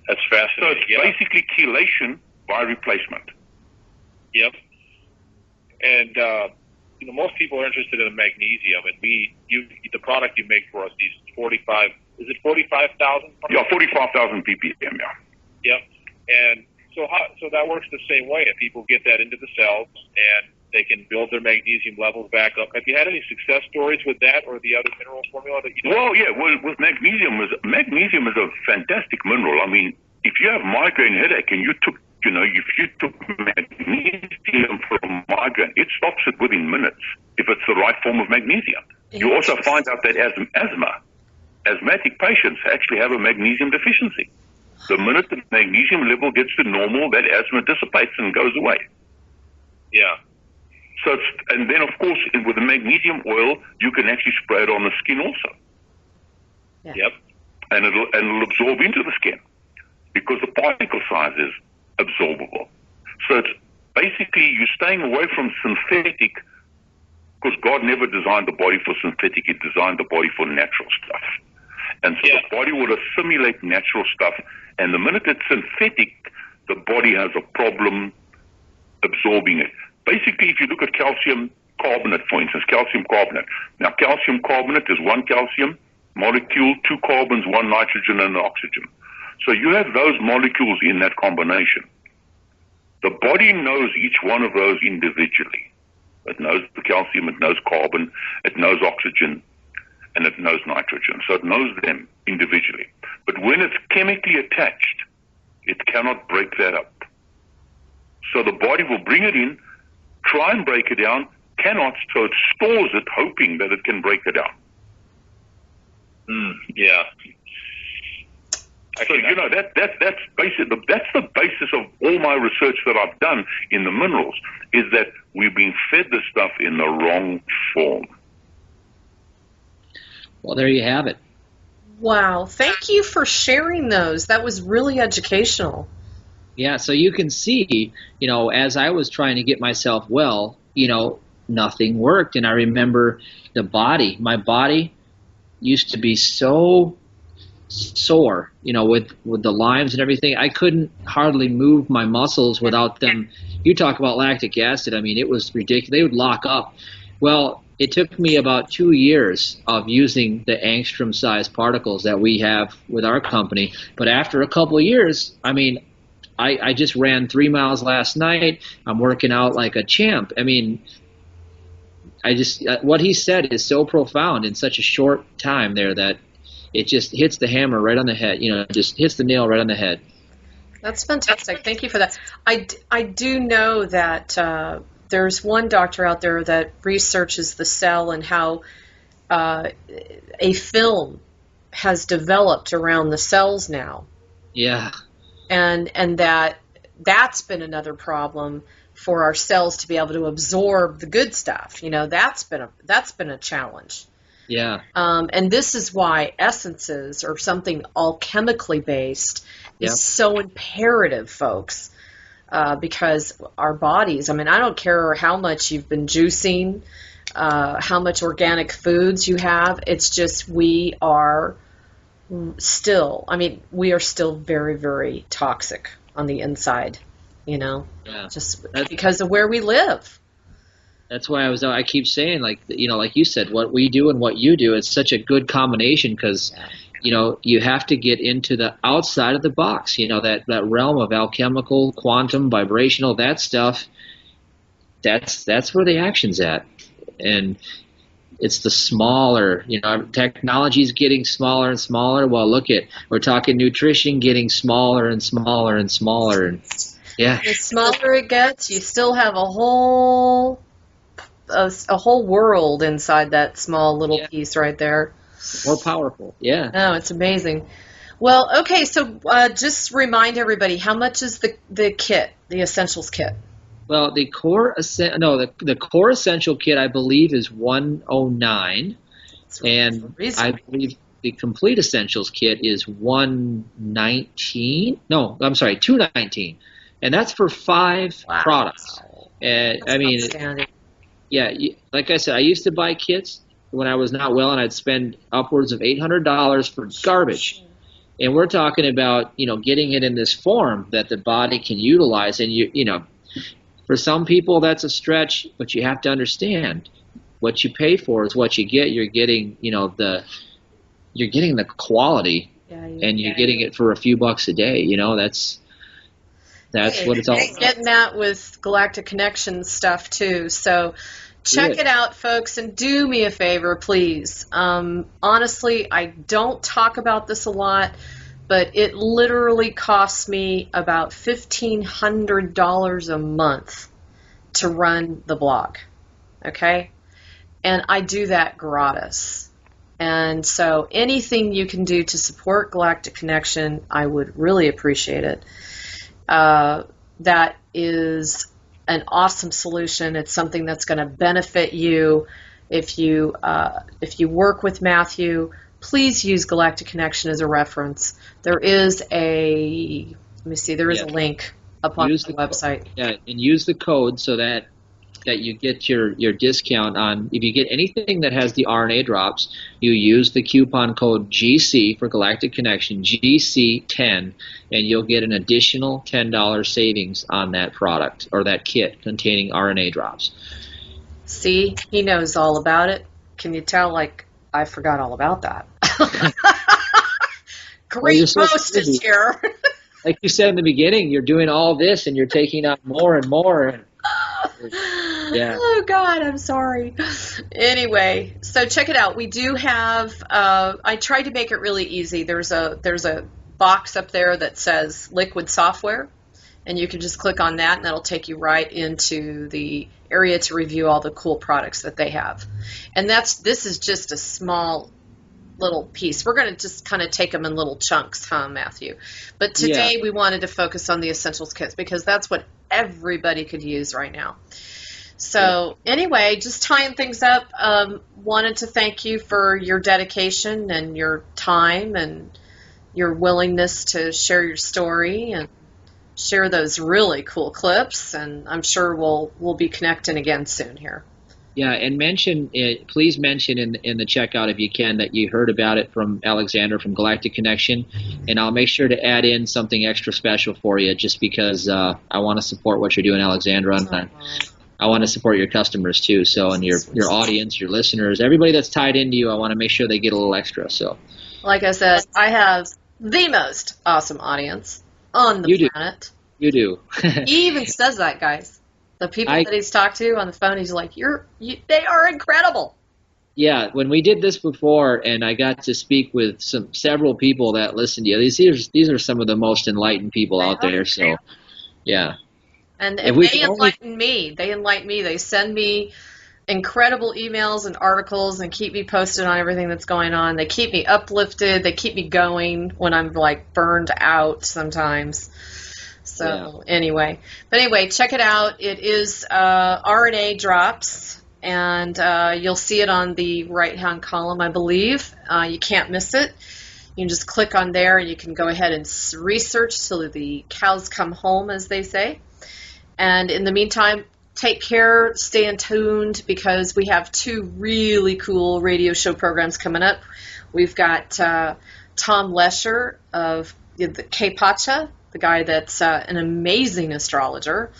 That's fascinating. So it's basically chelation by replacement. Yep. And most people are interested in magnesium, and the product you make for us, these 45, is it 45,000? Yeah, 45,000 ppm. Yeah. Yep. And so that works the same way. If people get that into the cells and they can build their magnesium levels back up. Have you had any success stories with that or the other mineral formula that you know? Well, yeah. Well, with magnesium is a fantastic mineral. I mean, if you have migraine headache and you took magnesium for a migraine, it stops it within minutes if it's the right form of magnesium. You also find out that asthmatic patients actually have a magnesium deficiency. The minute the magnesium level gets to normal, that asthma dissipates and goes away. Yeah. So and then of course with the magnesium oil, you can actually spray it on the skin also. Yeah. Yep. And it'll absorb into the skin because the particle size is absorbable. So it's basically you're staying away from synthetic because God never designed the body for synthetic. He designed the body for natural stuff. And so the body will assimilate natural stuff. And the minute it's synthetic, the body has a problem absorbing it. Basically, if you look at calcium carbonate, for instance, calcium carbonate. Now, calcium carbonate is one calcium molecule, 2 carbons, 1 nitrogen, and an oxygen. So you have those molecules in that combination. The body knows each one of those individually. It knows the calcium, it knows carbon, it knows oxygen, and it knows nitrogen. So it knows them individually. But when it's chemically attached, it cannot break that up. So the body will bring it in, try and break it down, cannot, so it stores it, hoping that it can break it down. Yeah. So, you know, that's basic. That's the basis of all my research that I've done in the minerals, is that we've been fed the stuff in the wrong form. Well, there you have it. Wow. Thank you for sharing those. That was really educational. Yeah, so you can see, you know, as I was trying to get myself well, you know, nothing worked. And I remember my body used to be so sore, you know, with the limes and everything. I couldn't hardly move my muscles without them. You talk about lactic acid. I mean, it was ridiculous. They would lock up. Well, it took me about 2 years of using the angstrom-sized particles that we have with our company. But after a couple of years, I mean, I just ran 3 miles last night. I'm working out like a champ. I mean, what he said is so profound in such a short time there that it just hits the hammer right on the head, you know, just hits the nail right on the head. That's fantastic. Thank you for that. I do know that there's one doctor out there that researches the cell and how a film has developed around the cells now. Yeah. And that's been another problem for our cells to be able to absorb the good stuff. You know, that's been a challenge. Yeah. And this is why essences or something all chemically based is so imperative, folks, because our bodies, I mean, I don't care how much you've been juicing, how much organic foods you have. It's just we are still very, very toxic on the inside, you know, just because of where we live. That's why I keep saying, like, you know, like you said, what we do and what you do, it's such a good combination because, you know, you have to get into the outside of the box, you know, that realm of alchemical, quantum, vibrational, that stuff. That's where the action's at. And it's the smaller, you know, technology's getting smaller and smaller. Well, we're talking nutrition getting smaller and smaller and smaller. And yeah. The smaller it gets, you still have a whole world inside that small little piece right there. More powerful. Yeah. Oh, it's amazing. Well, okay, so just remind everybody, how much is the kit, the essentials kit? Well, the core essential kit, I believe, is $109, and I believe the complete essentials kit is $119. No, I'm sorry, $219, and that's for 5 products. I mean, yeah, like I said, I used to buy kits when I was not well, and I'd spend upwards of $800 for garbage. And we're talking about, you know, getting it in this form that the body can utilize, and you know. For some people, that's a stretch, but you have to understand what you pay for is what you get. You're getting, you know, you're getting the quality, and you're getting it for a few bucks a day. You know, that's what it's all about. Getting that with Galactic Connection stuff too. So check it out, folks, and do me a favor, please. Honestly, I don't talk about this a lot, but it literally costs me about $1,500 a month to run the blog, okay? And I do that gratis. And so anything you can do to support Galactic Connection, I would really appreciate it. That is an awesome solution. It's something that's going to benefit you. If you work with Matthew, please use Galactic Connection as a reference. There is a link up on the website. Yeah, and use the code so that you get your discount on. If you get anything that has the RNA drops, you use the coupon code GC for Galactic Connection, GC10, and you'll get an additional $10 savings on that product or that kit containing RNA drops. See, he knows all about it. Can you tell, like, I forgot all about that. Great postage here. Like you said in the beginning, you're doing all this and you're taking out more and more. Yeah. Oh God, I'm sorry. Anyway, so check it out. We do have. I tried to make it really easy. There's a box up there that says Liquid Software, and you can just click on that, and that'll take you right into the area to review all the cool products that they have. And this is just a small little piece. We're going to just kind of take them in little chunks, huh, Matthew? But today we wanted to focus on the essentials kits because that's what everybody could use right now. So anyway, just tying things up, wanted to thank you for your dedication and your time and your willingness to share your story and share those really cool clips. And I'm sure we'll be connecting again soon here. Yeah, and please mention in the checkout if you can that you heard about it from Alexandra from Galactic Connection, and I'll make sure to add in something extra special for you just because I want to support what you're doing, Alexandra, and I want to support your customers too. So, and your audience, your listeners, everybody that's tied into you, I want to make sure they get a little extra. So, like I said, I have the most awesome audience on the planet. You do. He even says that, guys. The people that he's talked to on the phone, he's like, they are incredible. Yeah, when we did this before, and I got to speak with several people that listen to you, these are some of the most enlightened people out there. So, yeah. And they enlighten me. They enlighten me. They send me incredible emails and articles and keep me posted on everything that's going on. They keep me uplifted. They keep me going when I'm like burned out sometimes. So anyway, check it out. It is RNA drops, and you'll see it on the right-hand column, I believe. You can't miss it. You can just click on there, and you can go ahead and research till the cows come home, as they say. And in the meantime, take care, stay tuned, because we have 2 really cool radio show programs coming up. We've got Tom Lesher of the K-Pacha, the guy that's an amazing astrologer.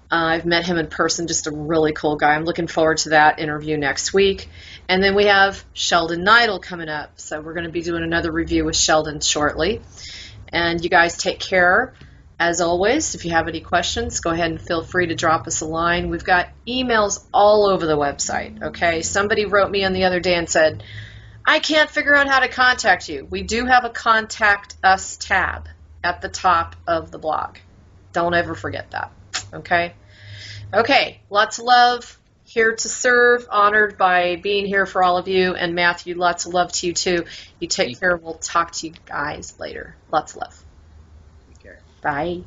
I've met him in person, just a really cool guy. I'm looking forward to that interview next week. And then we have Sheldon Neidel coming up. So we're going to be doing another review with Sheldon shortly. And you guys take care. As always, if you have any questions, go ahead and feel free to drop us a line. We've got emails all over the website, okay? Somebody wrote me on the other day and said, I can't figure out how to contact you. We do have a Contact Us tab at the top of the blog. Don't ever forget that, okay? Okay, lots of love, here to serve, honored by being here for all of you, and Matthew, lots of love to you too. You take care, we'll talk to you guys later. Lots of love. Take care. Bye.